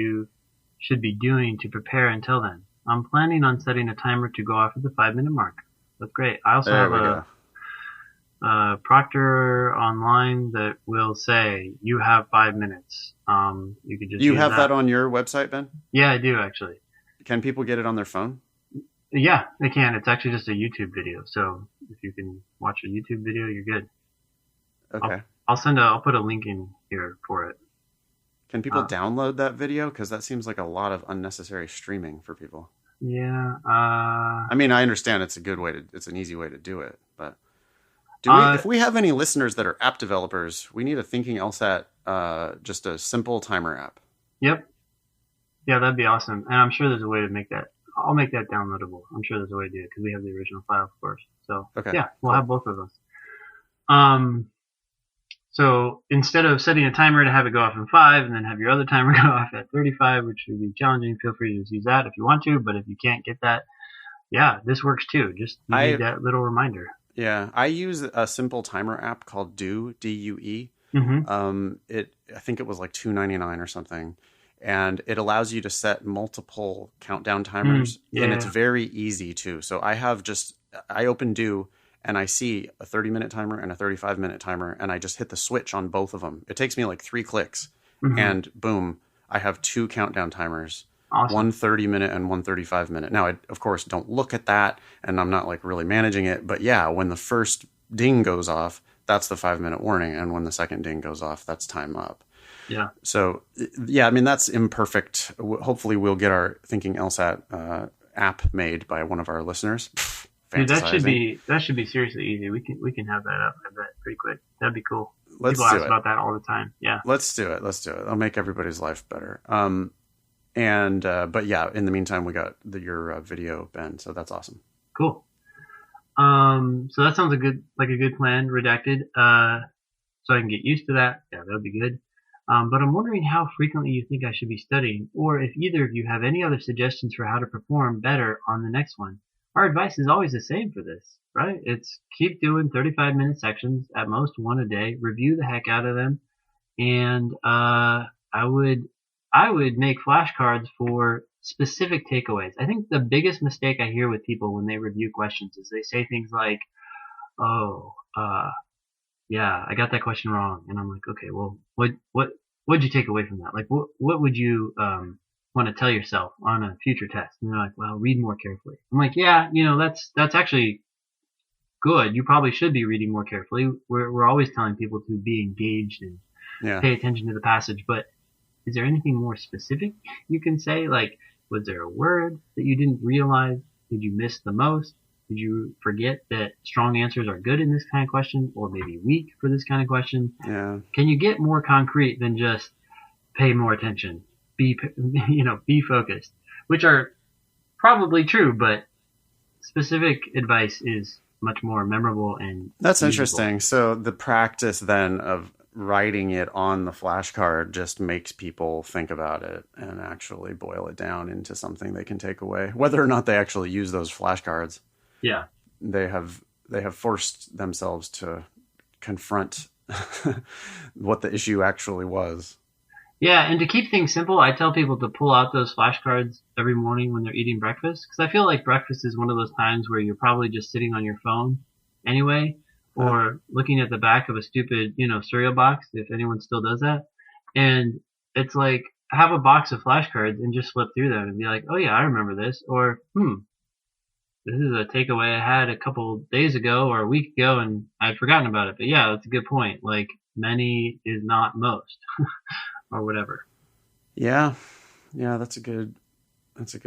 be doing to prepare until then. I'm planning on setting a timer to go off at the 5-minute mark. That's great. I also There have we go. a proctor online that will say you have 5 minutes. You could just Do you use have that on your website, Ben? Yeah, I do actually. Can people get it on their phone? Yeah, they can. It's actually just a YouTube video. So if you can watch a YouTube video, you're good. Okay. I'll put a link in here for it. Can people download that video? Because that seems like a lot of unnecessary streaming for people. Yeah. I mean, I understand it's an easy way to do it, but if we have any listeners that are app developers, we need a Thinking LSAT, just a simple timer app. Yep. Yeah, that'd be awesome. And I'm sure there's a way to make that. I'll make that downloadable. I'm sure there's a way to do it because we have the original file, of course. So okay, yeah, we'll have both of those. So instead of setting a timer to have it go off in 5 and then have your other timer go off at 35, which would be challenging, feel free to just use that if you want to. But if you can't get that, yeah, this works too. Just need that little reminder. Yeah, I use a simple timer app called Due, D-U-E. Mm-hmm. I think it was like $2.99 or something. And it allows you to set multiple countdown timers, and it's very easy too. So I open Due and I see a 30-minute timer and a 35-minute timer, and I just hit the switch on both of them. It takes me like 3 clicks, and boom, I have 2 countdown timers, awesome. One 30-minute and one 35-minute. Now, I, of course, don't look at that, and I'm not like really managing it. But yeah, when the first ding goes off, that's the 5-minute warning, and when the second ding goes off, that's time up. Yeah. So, yeah, I mean, that's imperfect. Hopefully we'll get our Thinking LSAT app made by one of our listeners. Dude, that should be seriously easy. We can have that up, I bet, pretty quick. That'd be cool. Let's People do ask it. about that all the time. Yeah. Let's do it. I'll make everybody's life better. But yeah, in the meantime, we got your video, Ben. So that's awesome. Cool. So that sounds like a good plan, redacted. So I can get used to that. Yeah, that'd be good. But I'm wondering how frequently you think I should be studying, or if either of you have any other suggestions for how to perform better on the next one. Our advice is always the same for this, right? It's keep doing 35-minute sections, at most 1 a day, review the heck out of them, and I would make flashcards for specific takeaways. I think the biggest mistake I hear with people when they review questions is they say things like, yeah, I got that question wrong. And I'm like, okay, well, what'd you take away from that? Like, what would you, want to tell yourself on a future test? And they're like, well, read more carefully. I'm like, yeah, that's actually good. You probably should be reading more carefully. We're always telling people to be engaged and pay attention to the passage, but is there anything more specific you can say? Like, was there a word that you didn't realize? Did you miss the most? Did you forget that strong answers are good in this kind of question, or maybe weak for this kind of question? Yeah. Can you get more concrete than just pay more attention? Be focused, which are probably true, but specific advice is much more memorable and that's usable. Interesting. So the practice then of writing it on the flashcard just makes people think about it and actually boil it down into something they can take away, whether or not they actually use those flashcards. Yeah. They have forced themselves to confront what the issue actually was. Yeah, and to keep things simple, I tell people to pull out those flashcards every morning when they're eating breakfast, because I feel like breakfast is one of those times where you're probably just sitting on your phone anyway, or looking at the back of a stupid, cereal box, if anyone still does that. And it's like, have a box of flashcards and just flip through them and be like, oh yeah, I remember this, or this is a takeaway I had a couple days ago or a week ago and I'd forgotten about it. But yeah, that's a good point. Like, many is not most. Or whatever. Yeah, that's a good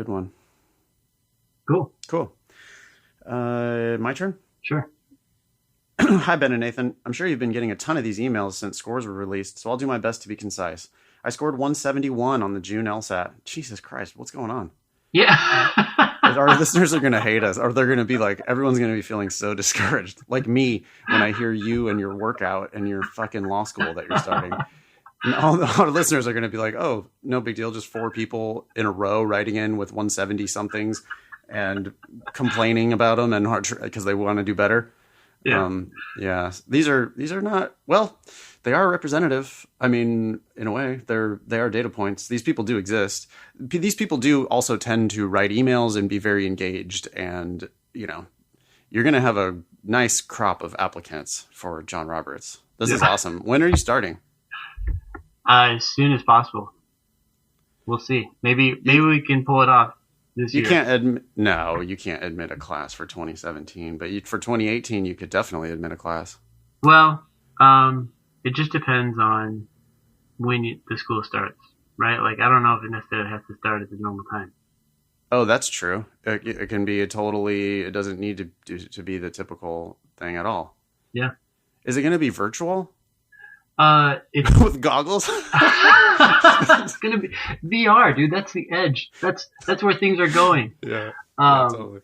one. Cool. My turn? Sure. Hi, Ben and Nathan. I'm sure you've been getting a ton of these emails since scores were released, so I'll do my best to be concise. I scored 171 on the June LSAT. Jesus Christ, what's going on? Yeah. Our listeners are going to hate us, or they're going to be like, everyone's going to be feeling so discouraged. Like me, when I hear you and your workout and your fucking law school that you're starting. And all our listeners are going to be like, oh, no big deal. Just 4 people in a row writing in with 170 somethings. and complaining about them and because they want to do better. Yeah. Yeah, these are not, well, they are representative. I mean, in a way, they are data points. These people do exist. These people do also tend to write emails and be very engaged, and you're going to have a nice crop of applicants for John Roberts. This is awesome. When are you starting? As soon as possible. We'll see. Maybe we can pull it off this year. You can't admit a class for 2017, but for 2018, you could definitely admit a class. Well, it just depends on when the school starts, right? Like, I don't know if it necessarily has to start at the normal time. Oh, that's true. It can be it doesn't need to be the typical thing at all. Yeah. Is it going to be virtual? It's with goggles. It's gonna be VR, dude. That's the edge. That's where things are going. Yeah. Totally.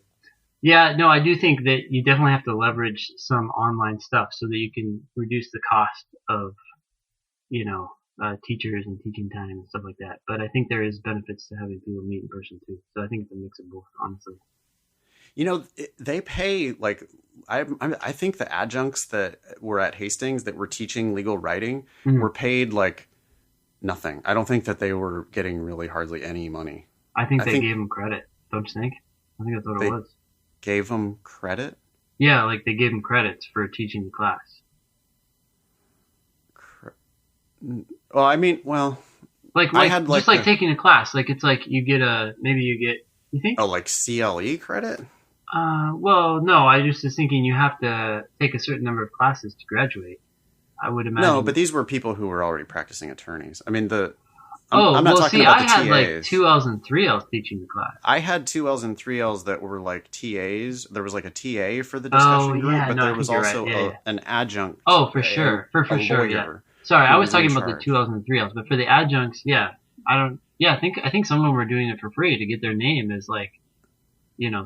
Yeah, no, I do think that you definitely have to leverage some online stuff so that you can reduce the cost of, teachers and teaching time and stuff like that. But I think there is benefits to having people meet in person too. So I think it's a mix of both, honestly. They pay I think the adjuncts that were at Hastings that were teaching legal writing were paid like nothing. I don't think that they were getting really hardly any money. I think they gave them credit. Don't you think? I think that's what it was. Gave them credit? Yeah, like they gave them credits for teaching the class. Well, I mean, like taking a class. Like it's like you think? Oh, like CLE credit? Well, no, I just was thinking you have to take a certain number of classes to graduate. I would imagine. No, but these were people who were already practicing attorneys. I mean, I'm not talking about the TAs. I had like 2 L's and 3 L's teaching the class. I had 2 L's and 3 L's that were like TAs. There was like a TA for the discussion group, but there was also an adjunct. Oh, for sure. For sure, yeah. Sorry, I was talking about the 2 L's and 3 L's, but for the adjuncts, yeah. I think some of them were doing it for free to get their name as like,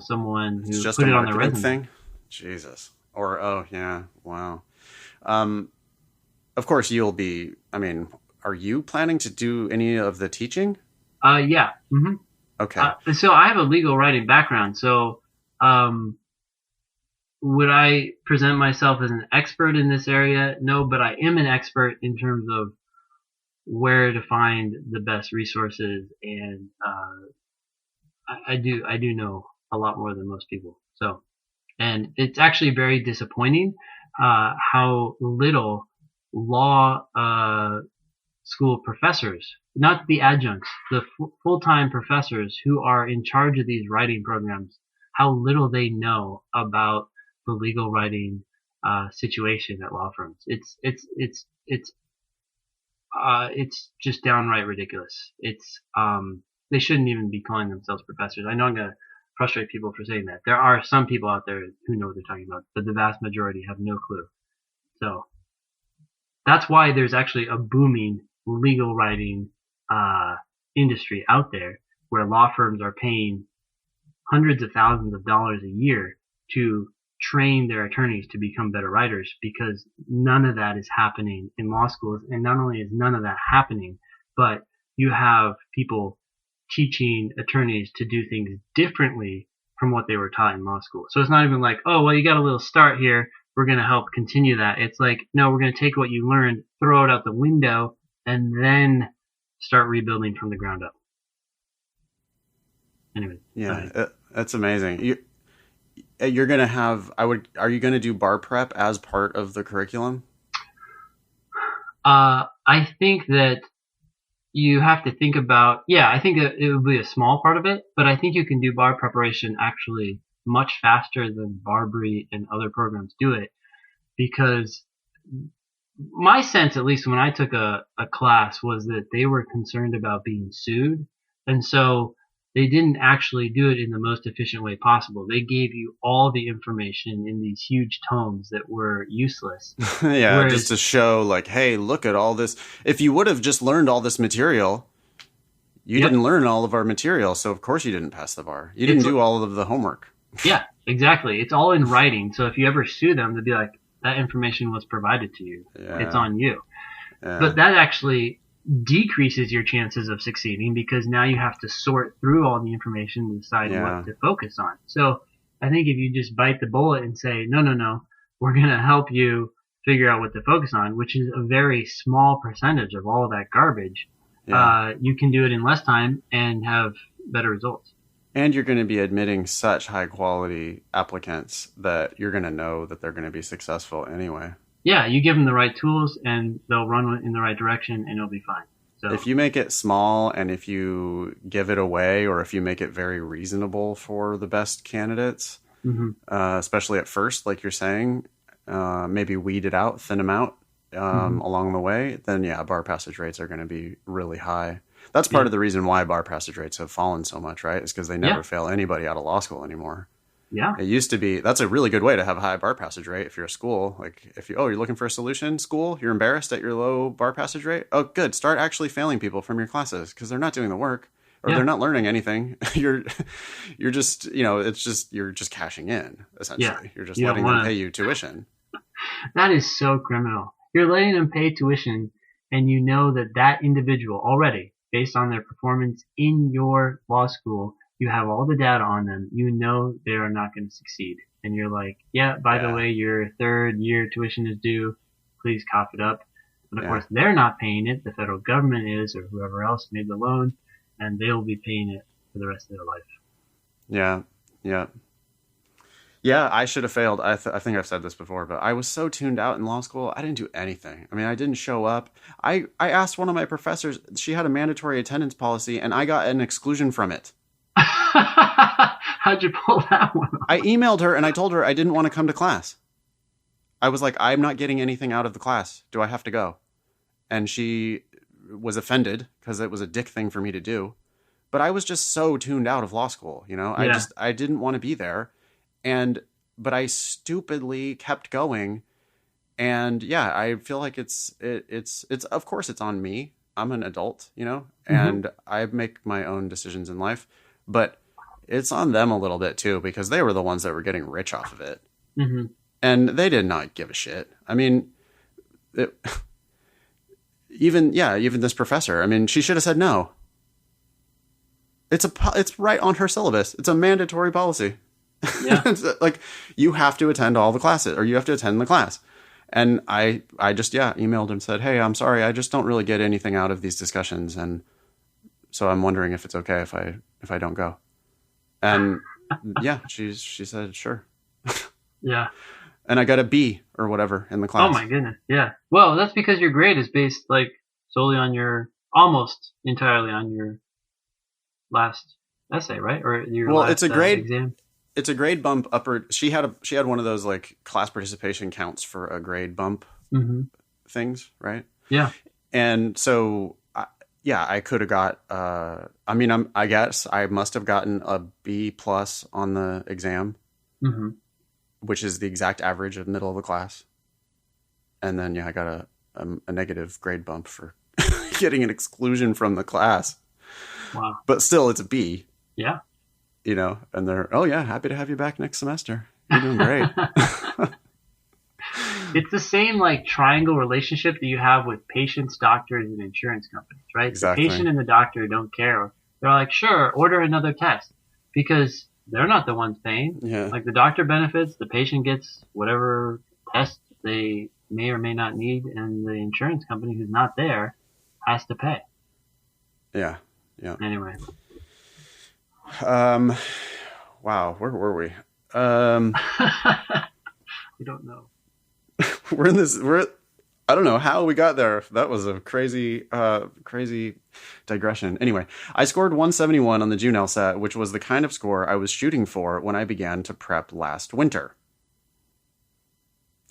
someone who just put it on their resume. Thing? Jesus. Or, yeah, wow. Of course, are you planning to do any of the teaching? Yeah. Mm-hmm. Okay. So I have a legal writing background. So, would I present myself as an expert in this area? No, but I am an expert in terms of where to find the best resources, and I do know a lot more than most people. So, and it's actually very disappointing how little law school professors, not the adjuncts, the full-time professors who are in charge of these writing programs, how little they know about the legal writing situation at law firms. It's just downright ridiculous. They shouldn't even be calling themselves professors. I know I'm gonna frustrate people for saying that. There are some people out there who know what they're talking about, but the vast majority have no clue. So that's why there's actually a booming legal writing industry out there where law firms are paying hundreds of thousands of dollars a year to train their attorneys to become better writers, because none of that is happening in law schools. And not only is none of that happening, but you have people teaching attorneys to do things differently from what they were taught in law school. So it's not even like, oh, well, you got a little start here, we're going to help continue that. It's like, no, we're going to take what you learned, throw it out the window, and then start rebuilding from the ground up. Anyway. Yeah, that's amazing. You're going to have, are you going to do bar prep as part of the curriculum? I think that you have to think about, I think that it would be a small part of it, but I think you can do bar preparation actually much faster than Barbary and other programs do it, because my sense, at least when I took a class, was that they were concerned about being sued, and so they didn't actually do it in the most efficient way possible. They gave you all the information in these huge tomes that were useless. Yeah, whereas, just to show like, hey, look at all this. If you would have just learned all this material, you didn't learn all of our material, so of course you didn't pass the bar. You didn't do all of the homework. Yeah, exactly. It's all in writing, so if you ever sue them, they'll be like, that information was provided to you. Yeah. It's on you. Yeah. But that actually decreases your chances of succeeding because now you have to sort through all the information to decide Yeah. what to focus on. So I think if you just bite the bullet and say, no, no, no, we're going to help you figure out what to focus on, which is a very small percentage of all of that garbage, Yeah. you can do it in less time and have better results. And you're going to be admitting such high quality applicants that you're going to know that they're going to be successful anyway. Yeah, you give them the right tools and they'll run in the right direction and it'll be fine. So If you make it small and if you give it away or if you make it very reasonable for the best candidates, mhm. especially at first, like you're saying, maybe weed it out, thin them out along the way, then yeah, bar passage rates are going to be really high. That's part of the reason why bar passage rates have fallen so much, right? Is because they never fail anybody out of law school anymore. Yeah. It used to be, that's a really good way to have a high bar passage rate if you're a school. Like if you're looking for a solution, school, you're embarrassed at your low bar passage rate. Oh, good. Start actually failing people from your classes because they're not doing the work or they're not learning anything. You're just, you're just cashing in essentially. Yeah. You're just letting them pay you tuition. That is so criminal. You're letting them pay tuition and you know that individual already, based on their performance in your law school, you have all the data on them. You know they are not going to succeed. And you're like, by the way, your third year tuition is due. Please cough it up. But of course, they're not paying it. The federal government is, or whoever else made the loan, and they'll be paying it for the rest of their life. Yeah. Yeah. Yeah, I should have failed. I think I've said this before, but I was so tuned out in law school. I didn't do anything. I mean, I didn't show up. I asked one of my professors. She had a mandatory attendance policy, and I got an exclusion from it. How'd you pull that one off? I emailed her, and I told her I didn't want to come to class. I was like, I'm not getting anything out of the class. Do I have to go? And she was offended because it was a dick thing for me to do. But I was just so tuned out of law school, I didn't want to be there. But I stupidly kept going. And yeah, I feel like it's of course it's on me. I'm an adult, and I make my own decisions in life, but it's on them a little bit too, because they were the ones that were getting rich off of it. Mm-hmm. And they did not give a shit. I mean, even this professor, I mean, she should have said no. It's right on her syllabus. It's a mandatory policy. Yeah. Like you have to attend all the classes or you have to attend the class. And I just, emailed and said, hey, I'm sorry. I just don't really get anything out of these discussions. And so I'm wondering if it's okay if I don't go. And she said, sure. Yeah. And I got a B or whatever in the class. Oh my goodness. Yeah. Well, that's because your grade is based like solely on almost entirely on your last essay, right? Or your last it's a grade exam. It's a grade bump upper. She had one of those like class participation counts for a grade bump things, right? Yeah. And so, I could have got. I guess I must have gotten a B plus on the exam, which is the exact average of middle of the class. And then I got a negative grade bump for getting an exclusion from the class. Wow. But still, it's a B. Yeah. And they're, happy to have you back next semester. You're doing great. It's the same like triangle relationship that you have with patients, doctors, and insurance companies, right? Exactly. The patient and the doctor don't care. They're like, sure, order another test because they're not the ones paying. Yeah. Like the doctor benefits, the patient gets whatever test they may or may not need, and the insurance company who's not there has to pay. Yeah. Yeah. Anyway. Wow, where were we? We don't know. I don't know how we got there. That was a crazy digression. Anyway, I scored 171 on the June LSAT, which was the kind of score I was shooting for when I began to prep last winter.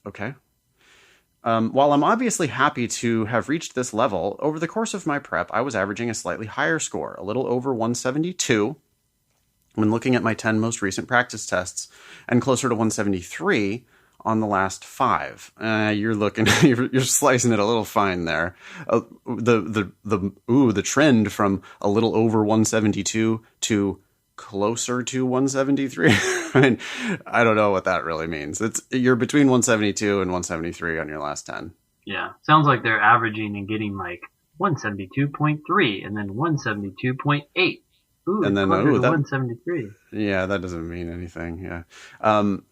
Okay. While I'm obviously happy to have reached this level, over the course of my prep, I was averaging a slightly higher score, a little over 172, when looking at my 10 most recent practice tests, and closer to 173 on the last 5. You're slicing it a little fine there. The trend from a little over 172 to closer to 173. I mean, I don't know what that really means. You're between 172 and 173 on your last 10. Yeah. Sounds like they're averaging and getting like 172.3, and then 172.8. Ooh, And it's then, closer to that, 173. yeah, that doesn't mean anything. Yeah.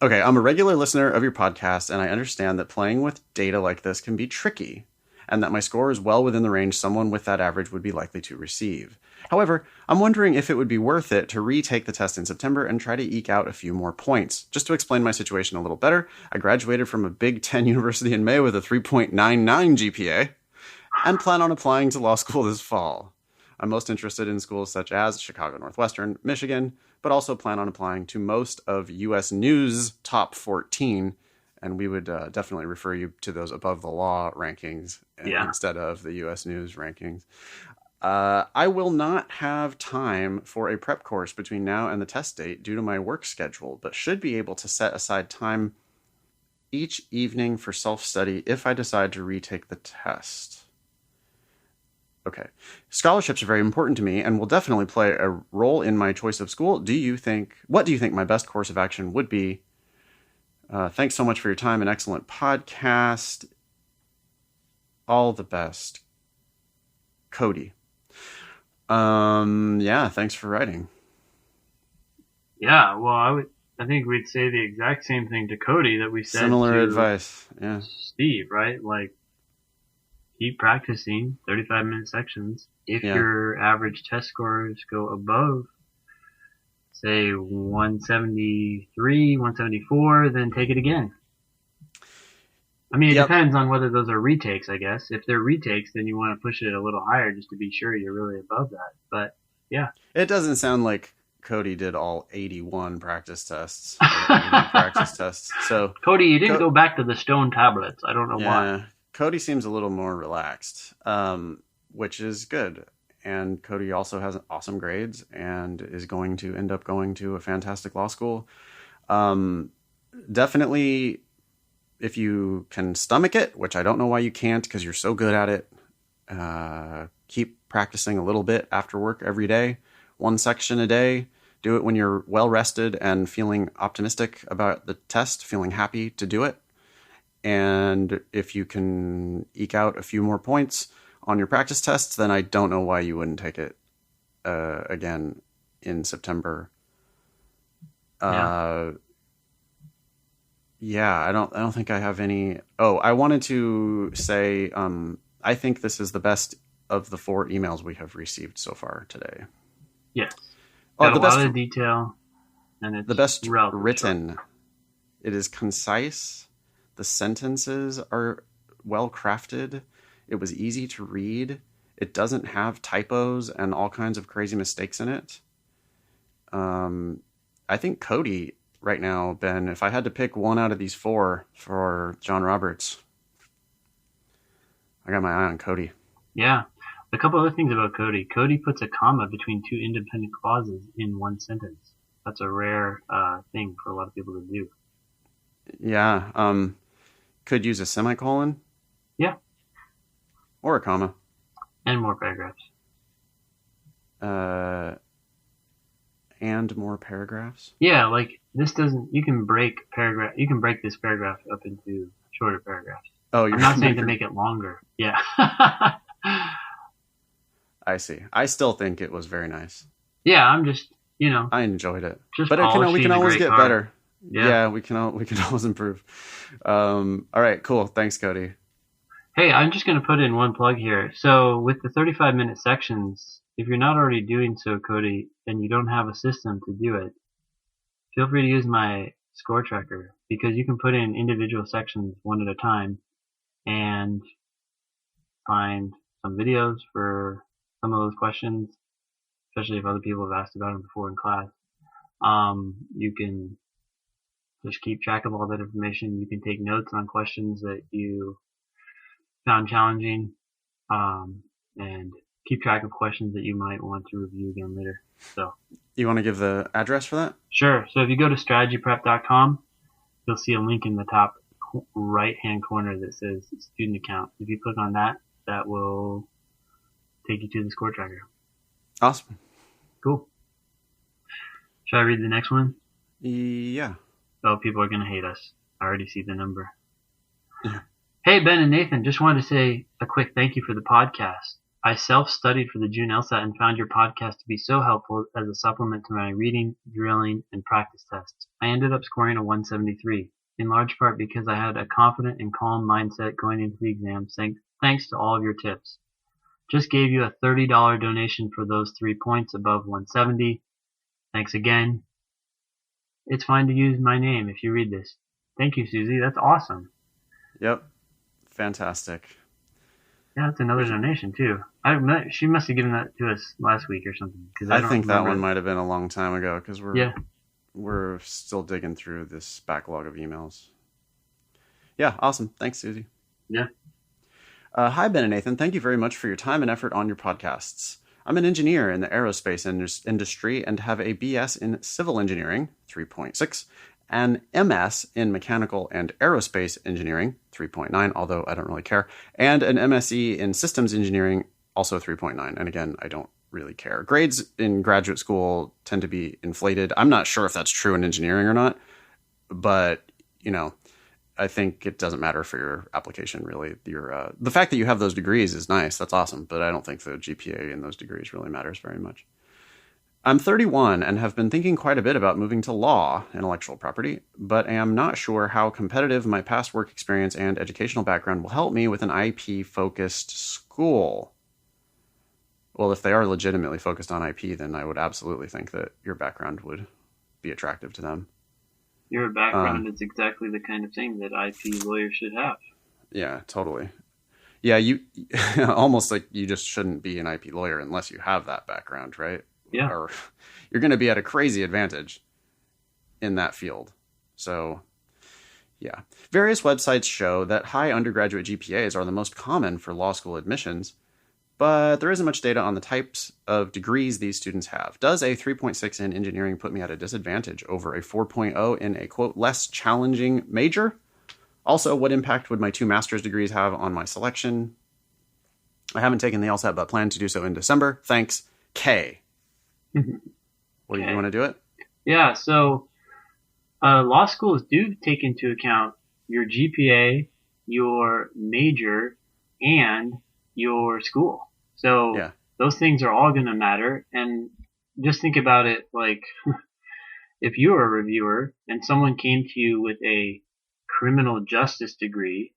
Okay. I'm a regular listener of your podcast, and I understand that playing with data like this can be tricky, and that my score is well within the range someone with that average would be likely to receive. However, I'm wondering if it would be worth it to retake the test in September and try to eke out a few more points. Just to explain my situation a little better, I graduated from a Big Ten university in May with a 3.99 GPA and plan on applying to law school this fall. I'm most interested in schools such as Chicago Northwestern, Michigan, but also plan on applying to most of U.S. News top 14, and we would definitely refer you to those above the law rankings instead of the U.S. News rankings. I will not have time for a prep course between now and the test date due to my work schedule, but should be able to set aside time each evening for self-study if I decide to retake the test. Okay. Scholarships are very important to me and will definitely play a role in my choice of school. What do you think my best course of action would be? Thanks so much for your time and excellent podcast. All the best. Cody. Yeah, thanks for writing. Yeah, well, I think we'd say the exact same thing to Cody that we said Similar to advice. Yeah. Steve, right? Like, keep practicing 35-minute sections. If your average test scores go above, say, 173, 174, then take it again. I mean, it depends on whether those are retakes, I guess. If they're retakes, then you want to push it a little higher just to be sure you're really above that. But, yeah. It doesn't sound like Cody did all 81 practice tests. So Cody, you didn't go back to the stone tablets. I don't know why. Cody seems a little more relaxed, which is good. And Cody also has awesome grades and is going to end up going to a fantastic law school. Definitely, if you can stomach it, which I don't know why you can't because you're so good at it, keep practicing a little bit after work every day, one section a day. Do it when you're well rested and feeling optimistic about the test, feeling happy to do it. And if you can eke out a few more points on your practice tests, then I don't know why you wouldn't take it again in September. I don't think I have any. Oh, I wanted to say I think this is the best of the 4 emails we have received so far today. Yes. Got a lot of detail, and it's the best written. Short. It is concise. The sentences are well crafted. It was easy to read. It doesn't have typos and all kinds of crazy mistakes in it. I think Cody right now, Ben, if I had to pick one out of these 4 for John Roberts, I got my eye on Cody. Yeah. A couple other things about Cody. Cody puts a comma between 2 independent clauses in one sentence. That's a rare thing for a lot of people to do. Yeah. Could use a semicolon. Yeah. Or a comma. And more paragraphs. And more paragraphs? Yeah, like this doesn't, you can break this paragraph up into shorter paragraphs. Oh, I'm not saying to make it longer. Yeah. I see. I still think it was very nice. Yeah, I'm just, I enjoyed it. But we can always get better. Yeah, we can always improve. All right, cool. Thanks, Cody. Hey, I'm just going to put in one plug here. So with the 35-minute sections, if you're not already doing so, Cody, and you don't have a system to do it, feel free to use my score tracker because you can put in individual sections one at a time and find some videos for some of those questions, especially if other people have asked about them before in class. You can just keep track of all that information. You can take notes on questions that you found challenging, and keep track of questions that you might want to review again later. So, you want to give the address for that? Sure. So if you go to strategyprep.com, you'll see a link in the top right-hand corner that says student account. If you click on that, that will take you to the score tracker. Awesome. Cool. Should I read the next one? Yeah. Oh, people are going to hate us. I already see the number. Yeah. Hey, Ben and Nathan, just wanted to say a quick thank you for the podcast. I self-studied for the June LSAT and found your podcast to be so helpful as a supplement to my reading, drilling, and practice tests. I ended up scoring a 173, in large part because I had a confident and calm mindset going into the exam, thanks to all of your tips. Just gave you a $30 donation for those 3 points above 170. Thanks again. It's fine to use my name if you read this. Thank you, Susie. That's awesome. Yep. Fantastic. Yeah, that's another donation too. She must have given that to us last week or something. I think that one might have been a long time ago because Yeah. we're still digging through this backlog of emails. Yeah, awesome. Thanks, Susie. Yeah. Hi, Ben and Nathan. Thank you very much for your time and effort on your podcasts. I'm an engineer in the aerospace industry and have a BS in civil engineering, 3.6, an MS in mechanical and aerospace engineering, 3.9, although I don't really care, and an MSc in systems engineering, also 3.9. And again, I don't really care. Grades in graduate school tend to be inflated. I'm not sure if that's true in engineering or not, but, I think it doesn't matter for your application, really. The fact that you have those degrees is nice. That's awesome. But I don't think the GPA in those degrees really matters very much. I'm 31 and have been thinking quite a bit about moving to law, intellectual property, but am not sure how competitive my past work experience and educational background will help me with an IP-focused school. Well, if they are legitimately focused on IP, then I would absolutely think that your background would be attractive to them. Your background is exactly the kind of thing that IP lawyers should have. Yeah, totally. Yeah, you almost like you just shouldn't be an IP lawyer unless you have that background, right? Yeah. Or you're going to be at a crazy advantage in that field. So, yeah. Various websites show that high undergraduate GPAs are the most common for law school admissions, but there isn't much data on the types of degrees these students have. Does a 3.6 in engineering put me at a disadvantage over a 4.0 in a, quote, less challenging major? Also, what impact would my 2 master's degrees have on my selection? I haven't taken the LSAT, but plan to do so in December. Thanks, K. What do you want to do it? Yeah, so law schools do take into account your GPA, your major, and your school. So Yeah. Those things are all going to matter. And just think about it like if you were a reviewer and someone came to you with a criminal justice degree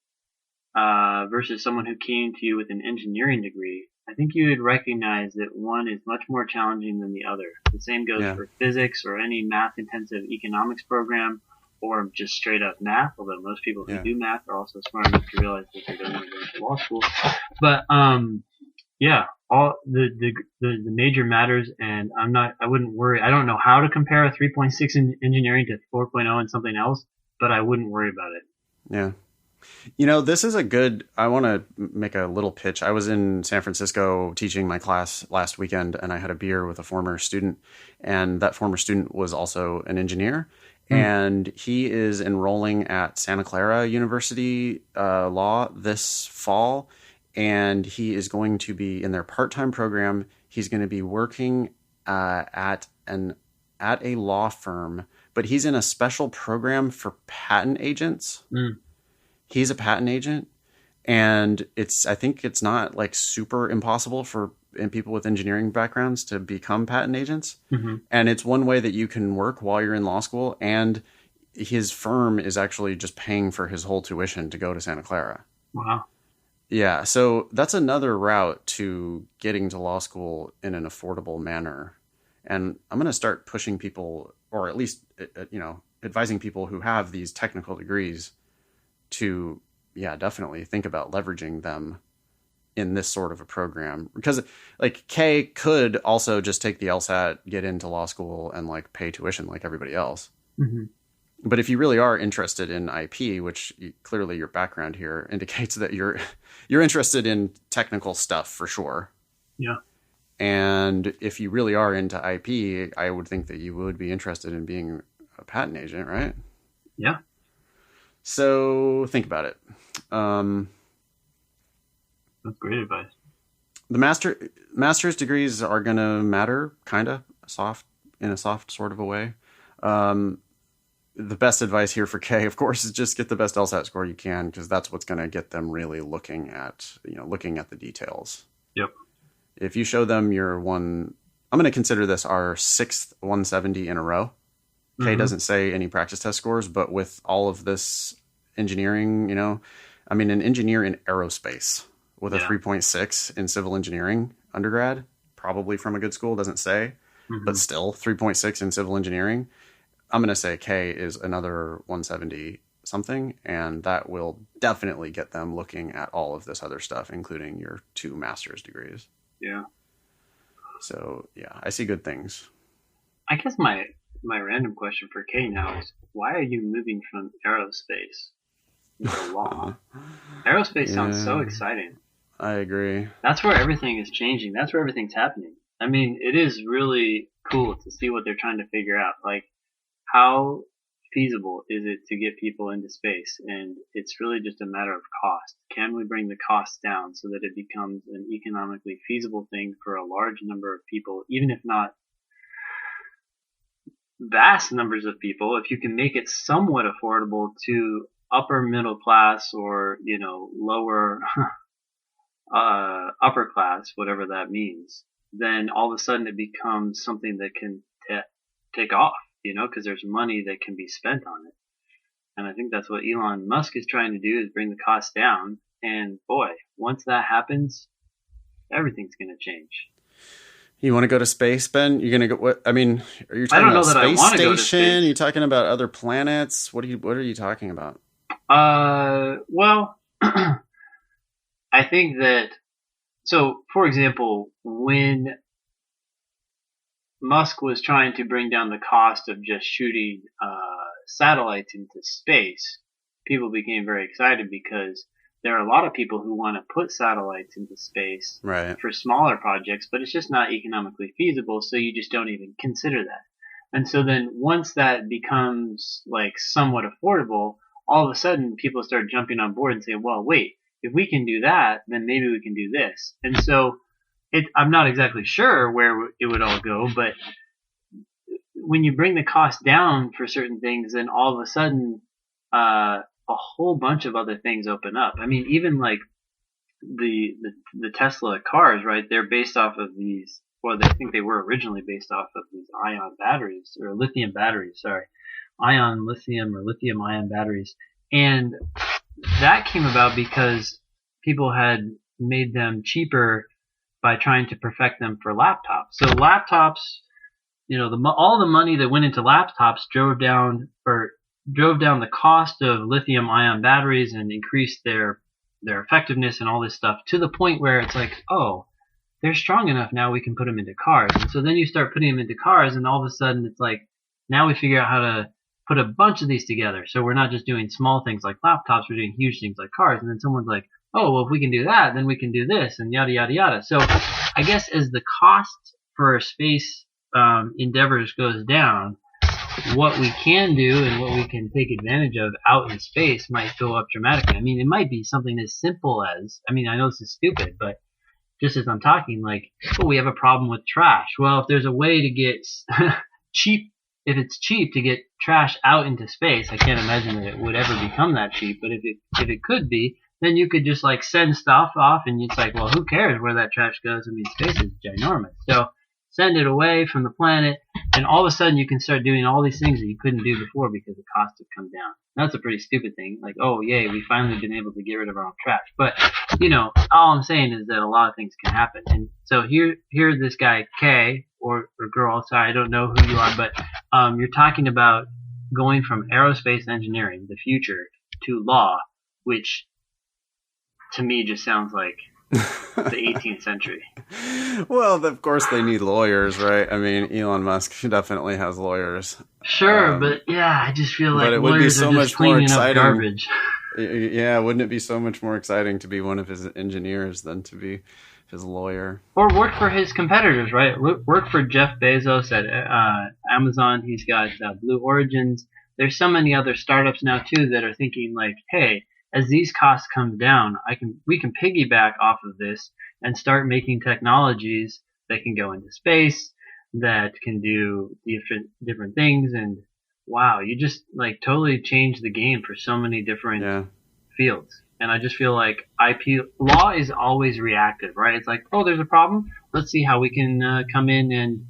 versus someone who came to you with an engineering degree, I think you would recognize that one is much more challenging than the other. The same goes for physics or any math-intensive economics program or just straight-up math, although most people who do math are also smart enough to realize that they don't want to go to law school. But, all the major matters, and I wouldn't worry. I don't know how to compare a 3.6 in engineering to 4.0 in something else, but I wouldn't worry about it. Yeah. This is I want to make a little pitch. I was in San Francisco teaching my class last weekend, and I had a beer with a former student, and that former student was also an engineer, and he is enrolling at Santa Clara University Law this fall, and he is going to be in their part-time program. He's going to be working at a law firm, but he's in a special program for patent agents. He's a patent agent, and I think it's not like super impossible for people with engineering backgrounds to become patent agents. And it's one way that you can work while you're in law school, and his firm is actually just paying for his whole tuition to go to Santa Clara. Wow. Yeah, so that's another route to getting to law school in an affordable manner. And I'm going to start pushing people, or at least, advising people who have these technical degrees to, definitely think about leveraging them in this sort of a program. Because, like, Kay could also just take the LSAT, get into law school, and, like, pay tuition like everybody else. But if you really are interested in IP, which clearly your background here indicates that you're interested in technical stuff for sure. Yeah. And if you really are into IP, I would think that you would be interested in being a patent agent, right? Yeah. So think about it. That's great advice. The master's degrees are going to matter, kind of in a soft sort of a way. The best advice here for Kay, of course, is just get the best LSAT score you can, because that's what's going to get them really looking at the details. Yep. if you show them your one, I'm going to consider this our sixth 170 in a row. Kay doesn't say any practice test scores, but with all of this engineering, I mean, an engineer in aerospace with a 3.6 in civil engineering undergrad, probably from a good school, doesn't say, but still 3.6 in civil engineering. I'm going to say K is another 170 something, and that will definitely get them looking at all of this other stuff, including your 2 master's degrees. Yeah. So, yeah, I see good things. I guess my random question for Kay now is, why are you moving from aerospace into law? Aerospace sounds so exciting. I agree. That's where everything is changing. That's where everything's happening. I mean, it is really cool to see what they're trying to figure out. Like, how feasible is it to get people into space? And it's really just a matter of cost. Can we bring the costs down so that it becomes an economically feasible thing for a large number of people, even if not vast numbers of people? If you can make it somewhat affordable to upper middle class or, lower upper class, whatever that means, then all of a sudden it becomes something that can take off, because there's money that can be spent on it. And I think that's what Elon Musk is trying to do, is bring the cost down. And boy, once that happens, everything's going to change. You want to go to space, Ben? You're going to go, what? I mean, are you talking about space station? You're talking about other planets? What are you talking about? Well, I think that, so for example, when Musk was trying to bring down the cost of just shooting satellites into space, people became very excited because there are a lot of people who want to put satellites into space for smaller projects, but it's just not economically feasible, so you just don't even consider that. And so then once that becomes like somewhat affordable, all of a sudden people start jumping on board and say, well, wait, if we can do that, then maybe we can do this. And so I'm not exactly sure where it would all go, but when you bring the cost down for certain things, then all of a sudden a whole bunch of other things open up. I mean, even like the Tesla cars, right? They're based off of these, well, I think they were originally based off of these ion batteries, or lithium batteries, sorry. Ion lithium or lithium ion batteries. And that came about because people had made them cheaper by trying to perfect them for laptops. So laptops, all the money that went into laptops drove down the cost of lithium ion batteries and increased their effectiveness and all this stuff, to the point where it's like, oh, they're strong enough now, we can put them into cars. And so then you start putting them into cars, and all of a sudden it's like, now we figure out how to put a bunch of these together. So we're not just doing small things like laptops, we're doing huge things like cars. And then someone's like, oh, well, if we can do that, then we can do this, and yada, yada, yada. So I guess as the cost for space endeavors goes down, what we can do and what we can take advantage of out in space might go up dramatically. I mean, it might be something as simple as, I know this is stupid, but just as I'm talking, like, oh, we have a problem with trash. Well, if there's a way to get if it's cheap to get trash out into space, I can't imagine that it would ever become that cheap, but if it could be, then you could just like send stuff off, and it's like, well, who cares where that trash goes? I mean, space is ginormous. So send it away from the planet, and all of a sudden you can start doing all these things that you couldn't do before because the costs have come down. That's a pretty stupid thing. Like, oh, yay, we finally been able to get rid of our own trash. But, all I'm saying is that a lot of things can happen. And so here this guy, Kay, or girl, sorry, I don't know who you are, but you're talking about going from aerospace engineering, the future, to law, which to me just sounds like the 18th century. Well, of course they need lawyers, right? I mean, Elon Musk definitely has lawyers. Sure, but yeah, I just feel like but it would be so much more exciting. Garbage. Yeah, wouldn't it be so much more exciting to be one of his engineers than to be his lawyer? Or work for his competitors, right? Work for Jeff Bezos at Amazon. He's got Blue Origins. There's so many other startups now too that are thinking like, hey, as these costs come down, we can piggyback off of this and start making technologies that can go into space, that can do different things. And wow, you just like totally change the game for so many different fields. And I just feel like IP law is always reactive, right? It's like, oh, there's a problem. Let's see how we can come in and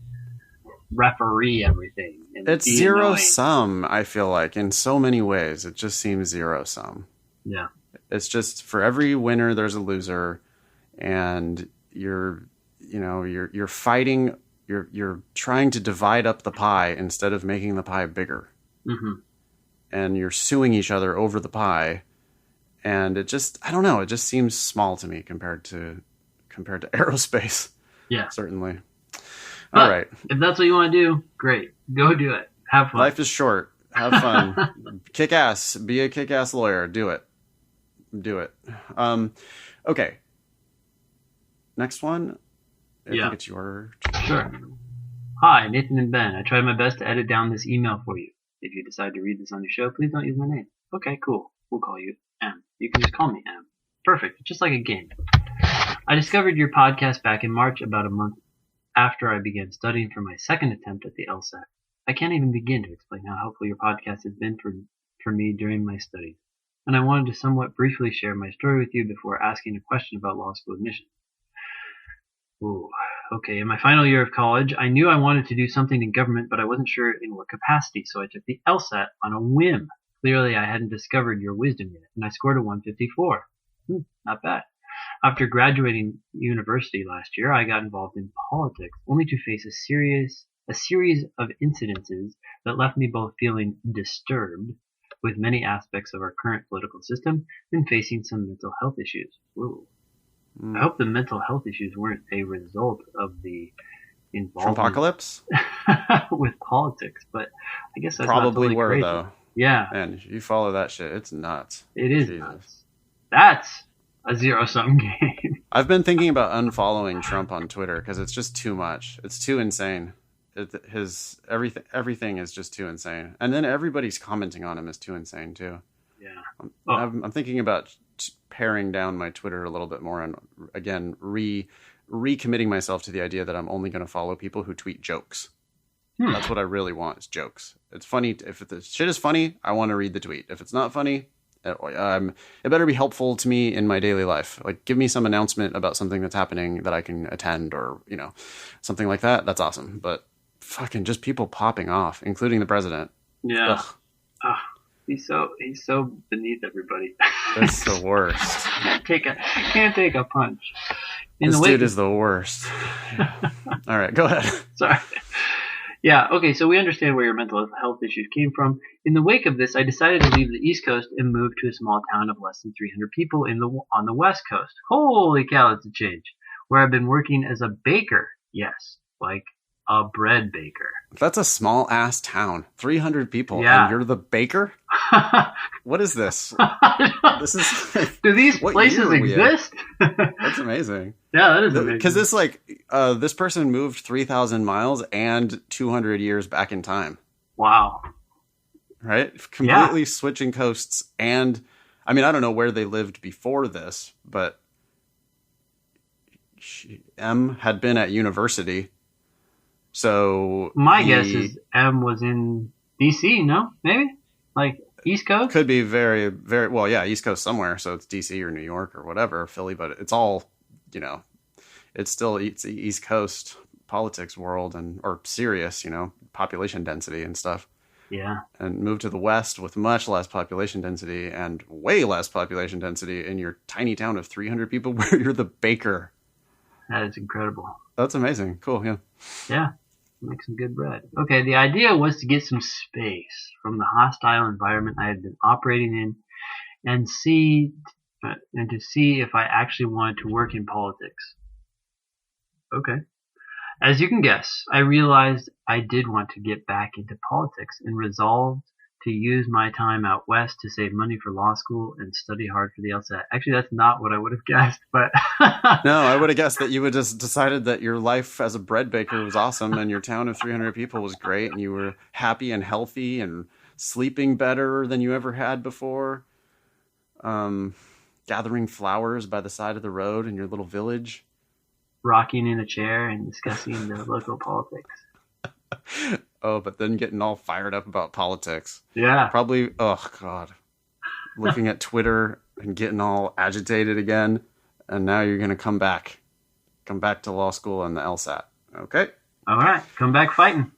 referee everything. And It's be zero annoying. sum, I feel like, in so many ways. It just seems zero sum. Yeah. It's just for every winner, there's a loser, and you're fighting. You're trying to divide up the pie instead of making the pie bigger, and you're suing each other over the pie. And it just, I don't know, it just seems small to me compared to aerospace. Yeah. Certainly. But all right. If that's what you want to do, great. Go do it. Have fun. Life is short. Have fun. Kick ass. Be a kick ass lawyer. Do it. Okay. Next one. I think it's your turn. Sure. Hi, Nathan and Ben. I tried my best to edit down this email for you. If you decide to read this on your show, please don't use my name. Okay, cool. We'll call you M. You can just call me M. Perfect. Just like a game. I discovered your podcast back in March, about a month after I began studying for my second attempt at the LSAT. I can't even begin to explain how helpful your podcast has been for me during my studies. And I wanted to somewhat briefly share my story with you before asking a question about law school admission. Ooh, okay. In my final year of college, I knew I wanted to do something in government, but I wasn't sure in what capacity, so I took the LSAT on a whim. Clearly, I hadn't discovered your wisdom yet, and I scored a 154. Not bad. After graduating university last year, I got involved in politics, only to face a series of incidences that left me both feeling disturbed with many aspects of our current political system and facing some mental health issues. Whoa. I hope the mental health issues weren't a result of the involvement Apocalypse with politics, but I guess that's probably not totally were crazy. though. Yeah, And you follow that shit, it's nuts. it is Jesus. nuts. That's a zero-sum game. I've been thinking about unfollowing Trump on Twitter because it's just too much. It's too insane. Everything is just too insane, and then everybody's commenting on him is too insane too. Yeah. I'm thinking about paring down my Twitter a little bit more, and again recommitting myself to the idea that I'm only going to follow people who tweet jokes. That's what I really want, is jokes. It's funny. If the shit is funny, I want to read the tweet. If it's not funny, it better be helpful to me in my daily life. Like, give me some announcement about something that's happening that I can attend, or something like that. That's awesome. But fucking just people popping off, including the president. Yeah. He's so beneath everybody. That's the worst. Can't take a punch. This dude is the worst. All right, go ahead. Sorry. Yeah, okay, so we understand where your mental health issues came from. In the wake of this, I decided to leave the East Coast and move to a small town of less than 300 people on the West Coast. Holy cow, that's a change. Where I've been working as a baker. Yes, like a bread baker. That's a small ass town. 300 people. Yeah. And you're the baker? What is this? This is Do these places exist? That's amazing. Yeah, that is amazing. Because this person moved 3,000 miles and 200 years back in time. Wow. Right? Completely switching coasts. And I mean, I don't know where they lived before this, but M had been at university. So my guess is M was in DC, no? Maybe? Like East Coast? Could be very, very well, yeah, East Coast somewhere. So it's DC or New York or whatever, Philly, but it's all, it's the East Coast politics world or serious, population density and stuff. Yeah. And move to the West with much less population density and way less population density in your tiny town of 300 people where you're the baker. That is incredible. That's amazing. Cool. Yeah. Yeah. Make some good bread. Okay, the idea was to get some space from the hostile environment I had been operating in and to see if I actually wanted to work in politics. Okay. As you can guess, I realized I did want to get back into politics and resolved to use my time out west to save money for law school and study hard for the LSAT. Actually, that's not what I would have guessed, but no, I would have guessed that you would just decided that your life as a bread baker was awesome and your town of 300 people was great and you were happy and healthy and sleeping better than you ever had before. Gathering flowers by the side of the road in your little village. Rocking in a chair and discussing the local politics. Oh, but then getting all fired up about politics. Yeah. Probably, oh, God. Looking at Twitter and getting all agitated again, and now you're going to come back to law school and the LSAT. Okay? All right, come back fighting.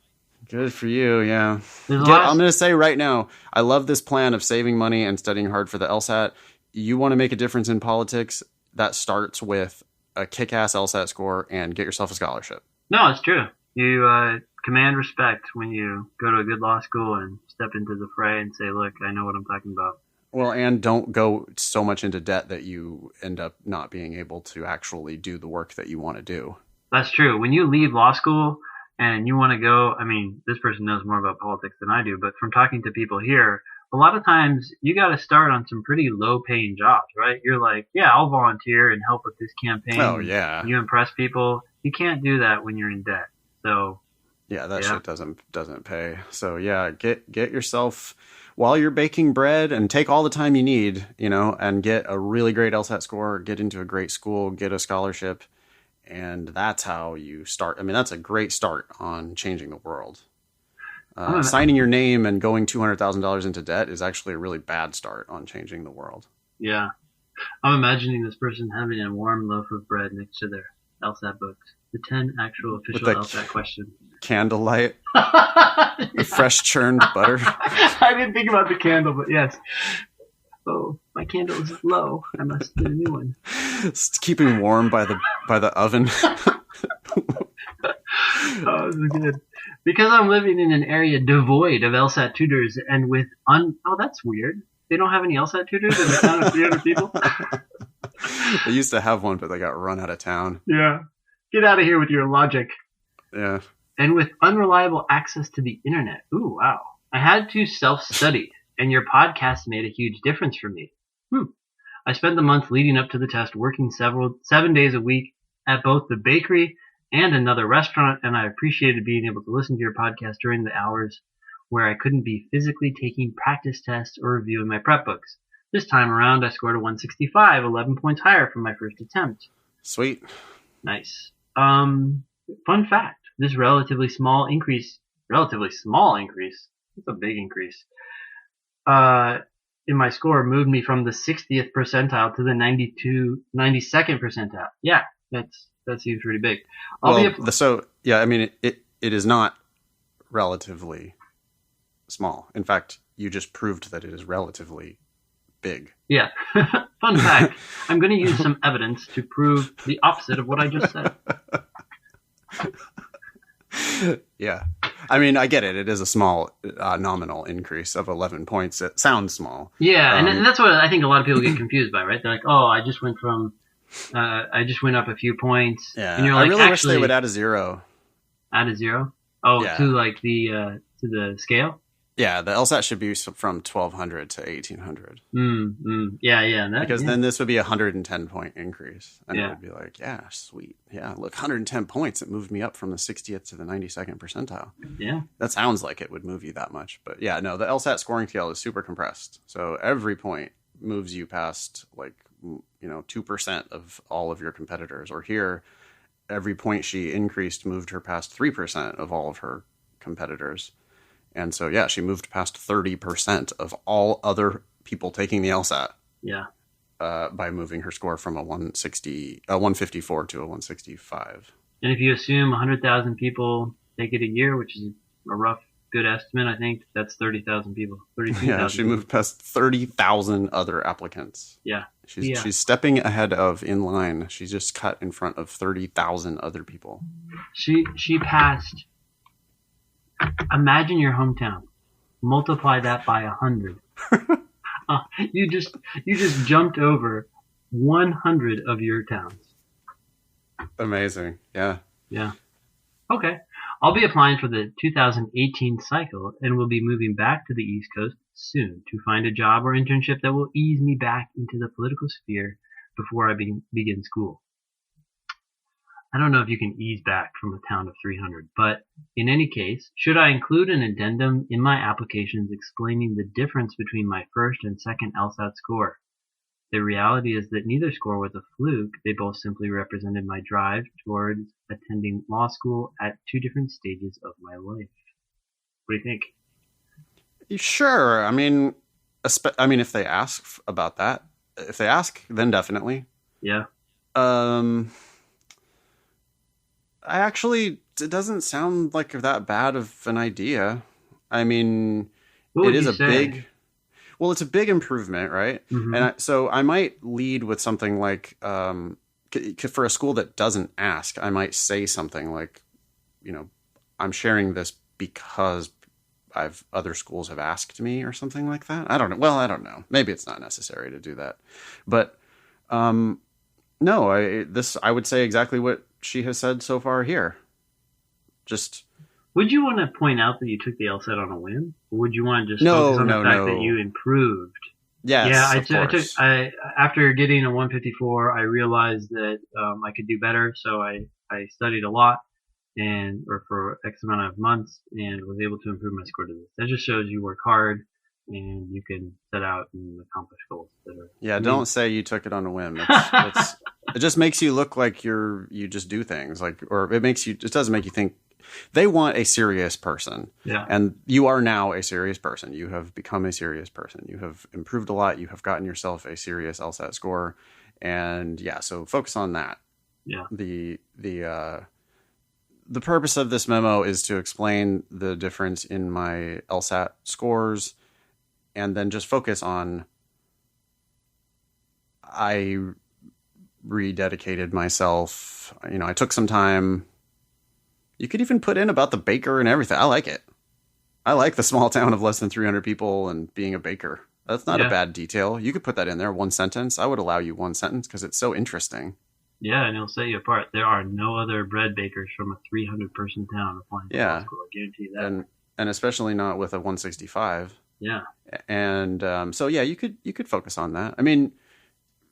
Good for you, yeah. I'm going to say right now, I love this plan of saving money and studying hard for the LSAT. You want to make a difference in politics, that starts with a kick-ass LSAT score and get yourself a scholarship. No, it's true. You command respect when you go to a good law school and step into the fray and say, look, I know what I'm talking about. Well, and don't go so much into debt that you end up not being able to actually do the work that you want to do. That's true. When you leave law school and you want to go, I mean, this person knows more about politics than I do, but from talking to people here, a lot of times you got to start on some pretty low paying jobs, right? You're like, yeah, I'll volunteer and help with this campaign. Oh, yeah. You impress people. You can't do that when you're in debt. So yeah, that shit doesn't pay. So yeah, get yourself while you're baking bread and take all the time you need, and get a really great LSAT score, get into a great school, get a scholarship. And that's how you start. I mean, that's a great start on changing the world. Signing your name and going $200,000 into debt is actually a really bad start on changing the world. Yeah. I'm imagining this person having a warm loaf of bread next to their LSAT books. The 10 actual official LSAT questions. Candlelight. The fresh churned butter. I didn't think about the candle, but yes. Oh, my candle is low. I must get a new one. It's keeping warm by the oven. Oh, this is good. Because I'm living in an area devoid of LSAT tutors and with oh, that's weird. They don't have any LSAT tutors in a town of 300 people? They used to have one, but they got run out of town. Yeah. Get out of here with your logic. Yeah. And with unreliable access to the internet. Ooh, wow. I had to self-study, and your podcast made a huge difference for me. I spent the month leading up to the test working 7 days a week at both the bakery and another restaurant, and I appreciated being able to listen to your podcast during the hours where I couldn't be physically taking practice tests or reviewing my prep books. This time around, I scored a 165, 11 points higher from my first attempt. Sweet. Nice. Fun fact, this relatively small increase, it's a big increase, in my score moved me from the 60th percentile to the 92nd percentile. Yeah, that seems pretty big. It is not relatively small. In fact, you just proved that it is relatively big. Yeah. Fun fact, I'm going to use some evidence to prove the opposite of what I just said. Yeah. I mean, I get it. It is a small nominal increase of 11 points. It sounds small. Yeah, and that's what I think a lot of people get confused by, right? They're like, oh, I just went up a few points. Yeah, and you're like, I really wish they would add a zero. Add a zero? Oh, yeah. To like to the scale? Yeah, the LSAT should be from 1,200 to 1,800. Yeah. Then this would be a 110 point increase. And yeah. It would be like, yeah, sweet. Yeah, look, 110 points. It moved me up from the 60th to the 92nd percentile. Yeah. That sounds like it would move you that much. But yeah, no, the LSAT scoring scale is super compressed. So every point moves you past 2% of all of your competitors. Or here, every point she increased moved her past 3% of all of her competitors. And so, yeah, she moved past 30% of all other people taking the LSAT. Yeah. By moving her score from a 154 to a 165. And if you assume 100,000 people take it a year, which is a rough, good estimate, I think that's 30,000 people. 32,000. Yeah, she moved past 30,000 other applicants. Yeah. She's stepping ahead of in line. She's just cut in front of 30,000 other people. She passed. Imagine your hometown. Multiply that by 100. You just jumped over 100 of your towns. Amazing. Yeah. Yeah. Okay. I'll be applying for the 2018 cycle and will be moving back to the East Coast soon to find a job or internship that will ease me back into the political sphere before I begin school. I don't know if you can ease back from a town of 300, but in any case, should I include an addendum in my applications explaining the difference between my first and second LSAT score? The reality is that neither score was a fluke. They both simply represented my drive towards attending law school at two different stages of my life. What do you think? Sure. I mean, if they ask about that, if they ask, then definitely. Yeah. I actually, it doesn't sound like that bad of an idea. I mean, What it would is you a say? big, well, it's a big improvement, right? Mhm. And so I might lead with something like, for a school that doesn't ask, I might say something like, I'm sharing this because other schools have asked me, or something like that. I don't know. Well, I don't know. Maybe it's not necessary to do that, but no, I would say exactly what she has said so far here. Just Would you want to point out that you took the LSAT on a whim, or would you want to just no, focus on the no, fact no. that you improved? Yes, Yeah, of course. after getting a 154, I realized that I could do better, so I studied a lot or for X amount of months and was able to improve my score to this. That just shows you work hard and you can set out and accomplish goals that are. Yeah, I mean, don't say you took it on a whim. It just makes you look like you just do things or it doesn't make you think. They want a serious person. yeah, And you are now a serious person. You have become a serious person. You have improved a lot. You have gotten yourself a serious LSAT score. And yeah, so focus on that. yeah, The purpose of this memo is to explain the difference in my LSAT scores, and then just focus on I rededicated myself. I took some time. You could even put in about the baker and everything. I like it. I like the small town of less than 300 people and being a baker. That's not a bad detail. You could put that in there, one sentence. I would allow you one sentence because it's so interesting. yeah, and it'll set you apart. There are no other bread bakers from a 300-person town applying to law school. I guarantee that. And especially not with a 165. Yeah. And so yeah, you could focus on that. I mean,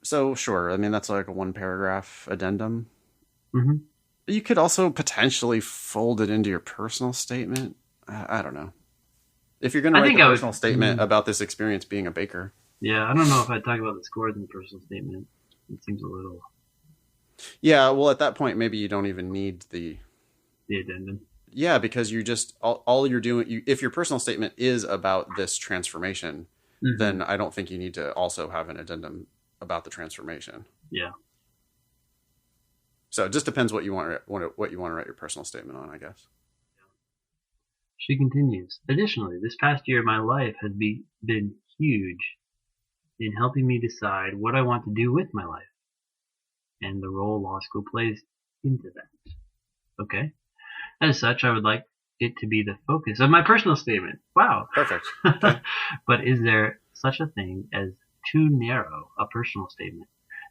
so sure. I mean, that's like a 1-paragraph addendum. Mm-hmm. You could also potentially fold it into your personal statement. I don't know. If you're going to write a personal statement about this experience being a baker. Yeah, I don't know if I'd talk about the scores in the personal statement. It seems a little. Yeah, well, at that point, maybe you don't even need the addendum. Yeah, because you just all you're doing. If your personal statement is about this transformation, then I don't think you need to also have an addendum about the transformation. Yeah. So it just depends what you want to write your personal statement on, I guess. She continues. Additionally, this past year, my life has been huge in helping me decide what I want to do with my life and the role law school plays into that. Okay. As such, I would like it to be the focus of my personal statement. Wow. Perfect. Okay. But is there such a thing as too narrow a personal statement?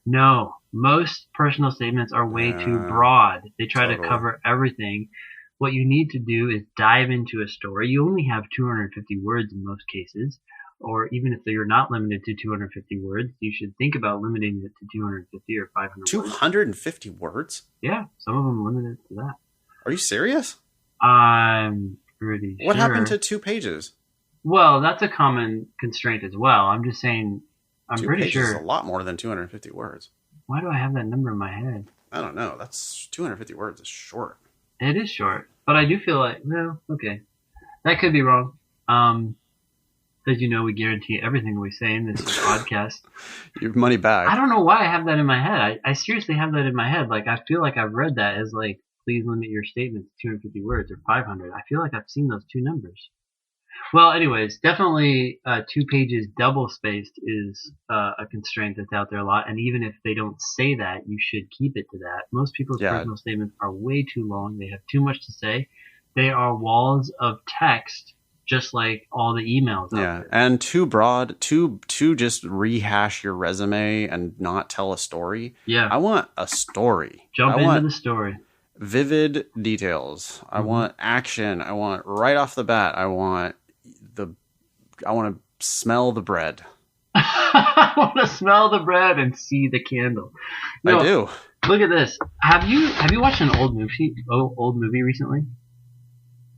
No. Most personal statements are way too broad. They try to cover everything. What you need to do is dive into a story. You only have 250 words in most cases. Or even if you're not limited to 250 words, you should think about limiting it to 250 or 500 250 words? Yeah, some of them limit it to that. Are you serious? I'm pretty sure. What happened to 2 pages? Well, that's a common constraint as well. I'm just saying, I'm pretty sure. 2 pages is a lot more than 250 words. Why do I have that number in my head? I don't know. That's 250 words is short. It is short, but I do feel like, well, okay. That could be wrong. As you know, we guarantee everything we say in this podcast. Your money back. I don't know why I have that in my head. I seriously have that in my head. Like, I feel like I've read that as like, please limit your statement to 250 words or 500. I feel like I've seen those 2 numbers. Well, anyways, definitely 2 pages double spaced is a constraint that's out there a lot. And even if they don't say that, you should keep it to that. Most people's personal statements are way too long. They have too much to say. They are walls of text, just like all the emails. Yeah, and too broad, too just rehash your resume and not tell a story. Yeah. I want a story. Jump into the story. Vivid details. I want action. I want right off the bat. I want to smell the bread. I want to smell the bread and see the candle. No, I do. Look at this. Have you watched an old movie recently?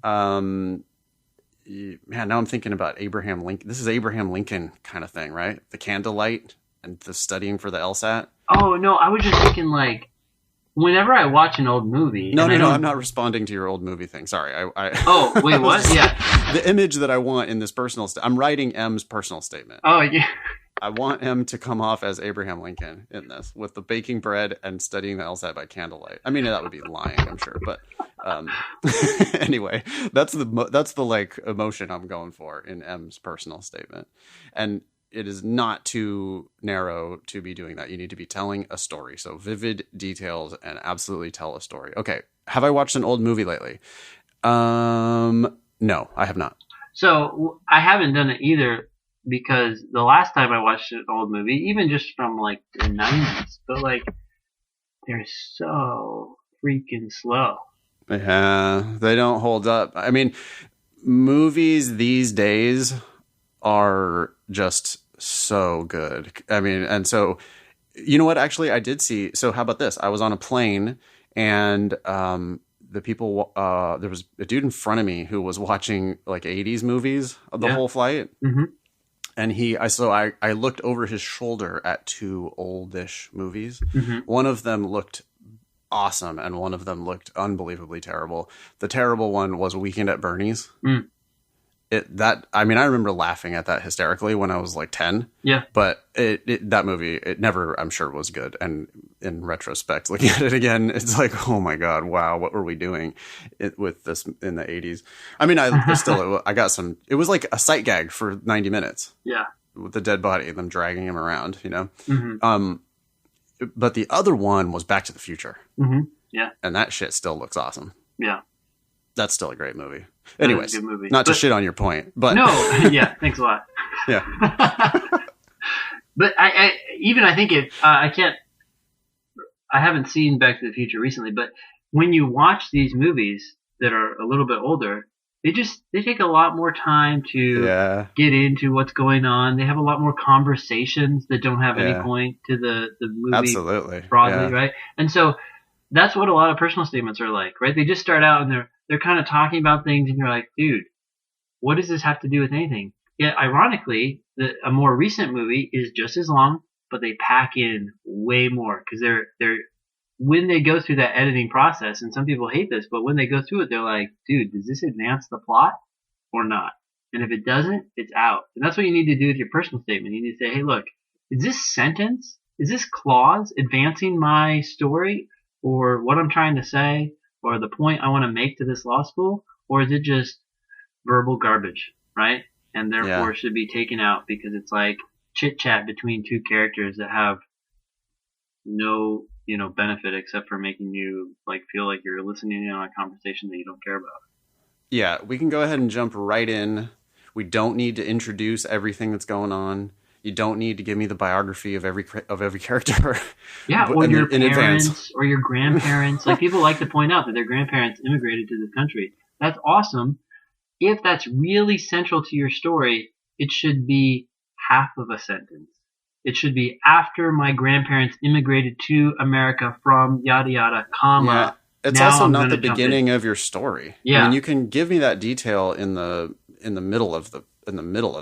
Man, now I'm thinking about Abraham Lincoln. This is Abraham Lincoln kind of thing, right? The candlelight and the studying for the LSAT. Oh no, I was just thinking like, whenever I watch an old movie. No, I'm not responding to your old movie thing. Sorry. Oh, wait, what? Yeah. The image that I want in this personal I'm writing M's personal statement. Oh, yeah. I want him to come off as Abraham Lincoln in this, with the baking bread and studying the LSAT by candlelight. I mean, that would be lying, I'm sure, but anyway, that's the like emotion I'm going for in M's personal statement, and it is not too narrow to be doing that. You need to be telling a story, so vivid details and absolutely tell a story. Okay, have I watched an old movie lately? No, I have not. So I haven't done it either, because the last time I watched an old movie, even just from like the 90s, but like they're so freaking slow. Yeah, they don't hold up. I mean, movies these days are just so good. I mean, and so, you know what? Actually, I did see. So, how about this? I was on a plane, and the people, there was a dude in front of me who was watching like 80s movies of the whole flight. Mm-hmm. And I looked over his shoulder at two oldish movies. Mm-hmm. One of them looked awesome, and one of them looked unbelievably terrible. The terrible one was Weekend at Bernie's. Mm. I remember laughing at that hysterically when I was like 10. Yeah. But that movie, it never, I'm sure, was good. And in retrospect, looking at it again, it's like, oh my God, wow, what were we doing with this in the 80s? I mean, I got some, it was like a sight gag for 90 minutes. Yeah. With the dead body, them dragging him around, you know? Mm-hmm. But the other one was Back to the Future. Mm-hmm. Yeah. And that shit still looks awesome. Yeah. That's still a great movie. Anyways, good movie. Not to shit on your point, but no, yeah, thanks a lot. Yeah. But I think I haven't seen Back to the Future recently, but when you watch these movies that are a little bit older, they take a lot more time to get into what's going on. They have a lot more conversations that don't have any point to the movie. Absolutely. Broadly, right? And so that's what a lot of personal statements are like, right? They just start out and they're kind of talking about things, and you're like, dude, what does this have to do with anything? Yet, ironically, a more recent movie is just as long, but they pack in way more, because they're when they go through that editing process, and some people hate this, but when they go through it, they're like, dude, does this advance the plot or not? And if it doesn't, it's out. And that's what you need to do with your personal statement. You need to say, hey, look, is this clause advancing my story, or what I'm trying to say, or the point I want to make to this law school, or is it just verbal garbage, right? And therefore should be taken out because it's like chit chat between two characters that have no, benefit except for making you like feel like you're listening in on a conversation that you don't care about. Yeah, we can go ahead and jump right in. We don't need to introduce everything that's going on. You don't need to give me the biography of every character. Yeah, or your parents or your grandparents. Like, people like to point out that their grandparents immigrated to this country. That's awesome. If that's really central to your story, it should be half of a sentence. It should be after my grandparents immigrated to America from yada yada, comma. Yeah, it's also not the beginning of your story. Yeah, I mean, you can give me that detail in the middle of the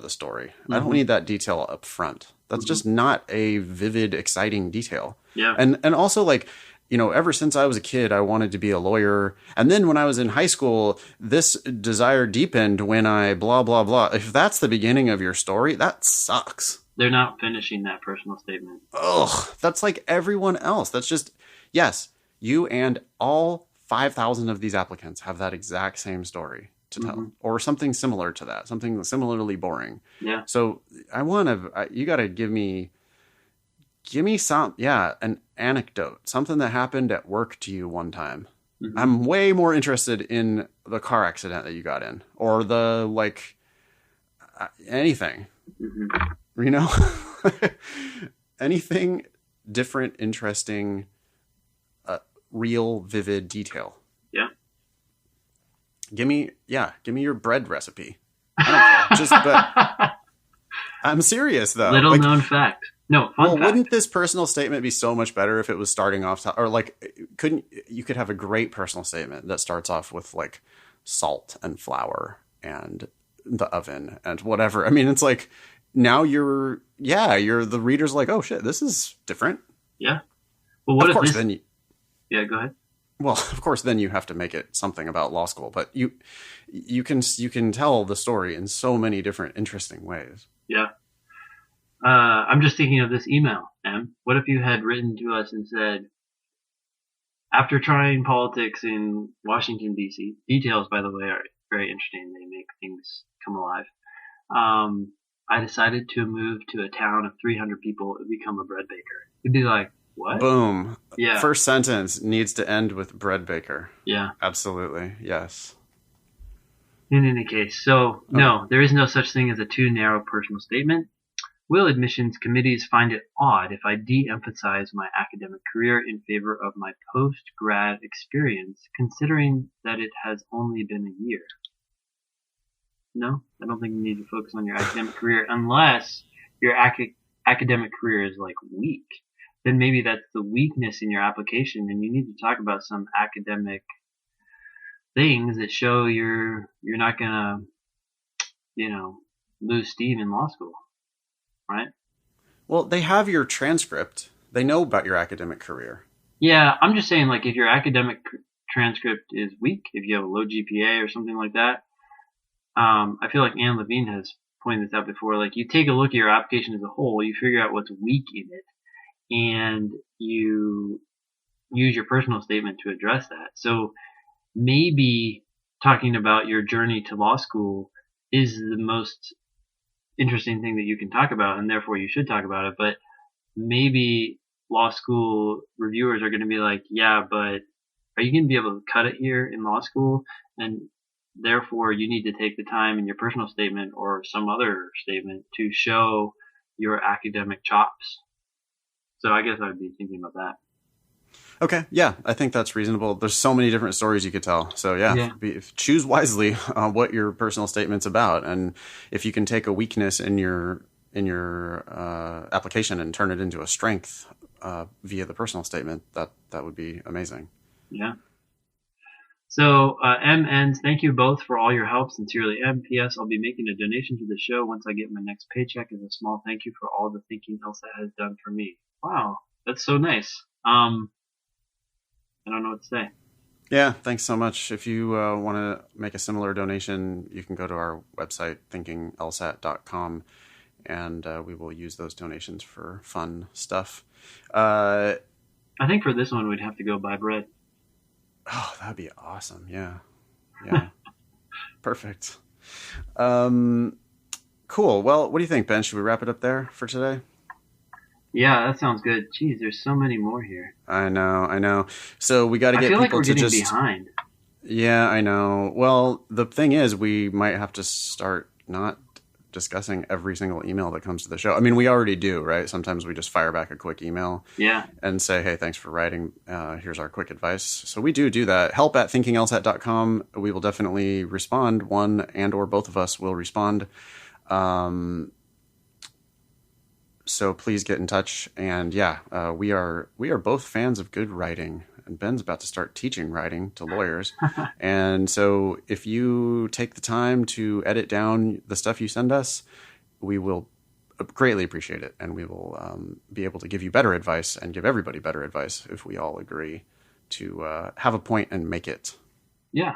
story. Mm-hmm. I don't need that detail up front. That's just not a vivid, exciting detail. Yeah. And also, like, ever since I was a kid, I wanted to be a lawyer. And then when I was in high school, this desire deepened when I blah, blah, blah. If that's the beginning of your story, that sucks. They're not finishing that personal statement. Ugh, that's like everyone else. That's just, yes, you and all 5,000 of these applicants have that exact same story to tell, or something similar to that, something similarly boring. Yeah. So you got to give me an anecdote, something that happened at work to you one time. Mm-hmm. I'm way more interested in the car accident that you got in, or the anything, anything different, interesting, real, vivid detail. Yeah. Give me your bread recipe. I don't care. But I'm serious though. Little known fact. No, fun fact. Wouldn't this personal statement be so much better if it was starting off, or you could have a great personal statement that starts off with like salt and flour and the oven and whatever. I mean, it's like now you're the reader's like, oh shit, this is different. Yeah. Well, what of if course this... then you... Yeah, go ahead. Well, of course, then you have to make it something about law school, but you can tell the story in so many different interesting ways. Yeah. I'm just thinking of this email, Em. What if you had written to us and said, after trying politics in Washington, D.C., details, by the way, are very interesting. They make things come alive. I decided to move to a town of 300 people and become a bread baker. You'd be like, what? Boom. Yeah. First sentence needs to end with bread baker. Yeah. Absolutely. Yes. In any case, so no, there is no such thing as a too narrow personal statement. Will admissions committees find it odd if I de-emphasize my academic career in favor of my post-grad experience, considering that it has only been a year? No, I don't think you need to focus on your academic career unless your academic career is like weak. Then maybe that's the weakness in your application, and you need to talk about some academic things that show you're not gonna, lose steam in law school, right? Well, they have your transcript. They know about your academic career. Yeah, I'm just saying, like, if your academic transcript is weak, if you have a low GPA or something like that, I feel like Anne Levine has pointed this out before. Like, you take a look at your application as a whole, you figure out what's weak in it, and you use your personal statement to address that. So maybe talking about your journey to law school is the most interesting thing that you can talk about, and therefore you should talk about it. But maybe law school reviewers are going to be like, yeah, but are you going to be able to cut it here in law school? And therefore you need to take the time in your personal statement or some other statement to show your academic chops. So I guess I would be thinking about that. Okay, yeah, I think that's reasonable. There's so many different stories you could tell. So yeah. Choose wisely what your personal statement's about, and if you can take a weakness in your application and turn it into a strength via the personal statement, that would be amazing. Yeah. So M ends. Thank you both for all your help. Sincerely, M. P.S. I'll be making a donation to the show once I get my next paycheck as a small thank you for all the thinking LSAT has done for me. Wow, that's so nice. I don't know what to say. Yeah, thanks so much. If you want to make a similar donation, you can go to our website, thinkinglsat.com, and we will use those donations for fun stuff. I think for this one, we'd have to go buy bread. Oh, that'd be awesome. Yeah. Perfect. Cool. Well, what do you think, Ben? Should we wrap it up there for today? Yeah, that sounds good. Jeez, there's so many more here. I know. So we got to get people like we're to getting behind. Yeah, I know. Well, the thing is, we might have to start not discussing every single email that comes to the show. I mean, we already do, right? Sometimes we just fire back a quick email. Yeah. And say, hey, thanks for writing. Here's our quick advice. So we do that. help@thinkinglsat.com. We will definitely respond. One and or both of us will respond. So please get in touch. And yeah, we are both fans of good writing. And Ben's about to start teaching writing to lawyers. And so if you take the time to edit down the stuff you send us, we will greatly appreciate it. And we will be able to give you better advice and give everybody better advice if we all agree to have a point and make it. Yeah.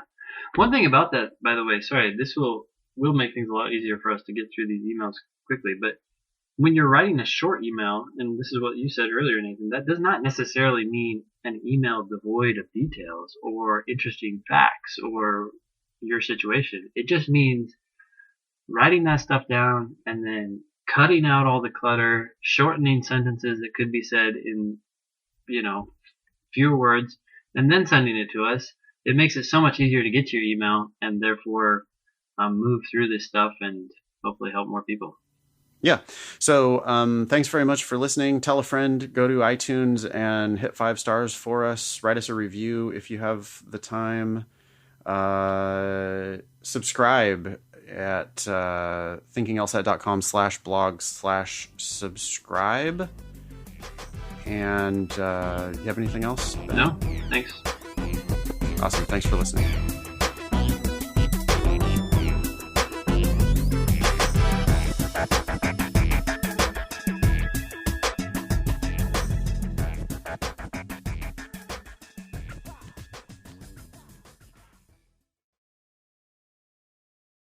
One thing about that, by the way, sorry, this will make things a lot easier for us to get through these emails quickly. But when you're writing a short email, and this is what you said earlier, Nathan, that does not necessarily mean an email devoid of details or interesting facts or your situation. It just means writing that stuff down and then cutting out all the clutter, shortening sentences that could be said in, fewer words, and then sending it to us. It makes it so much easier to get to your email and therefore move through this stuff and hopefully help more people. Yeah. So thanks very much for listening. Tell a friend, go to iTunes and hit 5 stars for us. Write us a review if you have the time. Subscribe at thinkinglsat.com/blog/subscribe. And you have anything else, Ben? No, thanks. Awesome. Thanks for listening.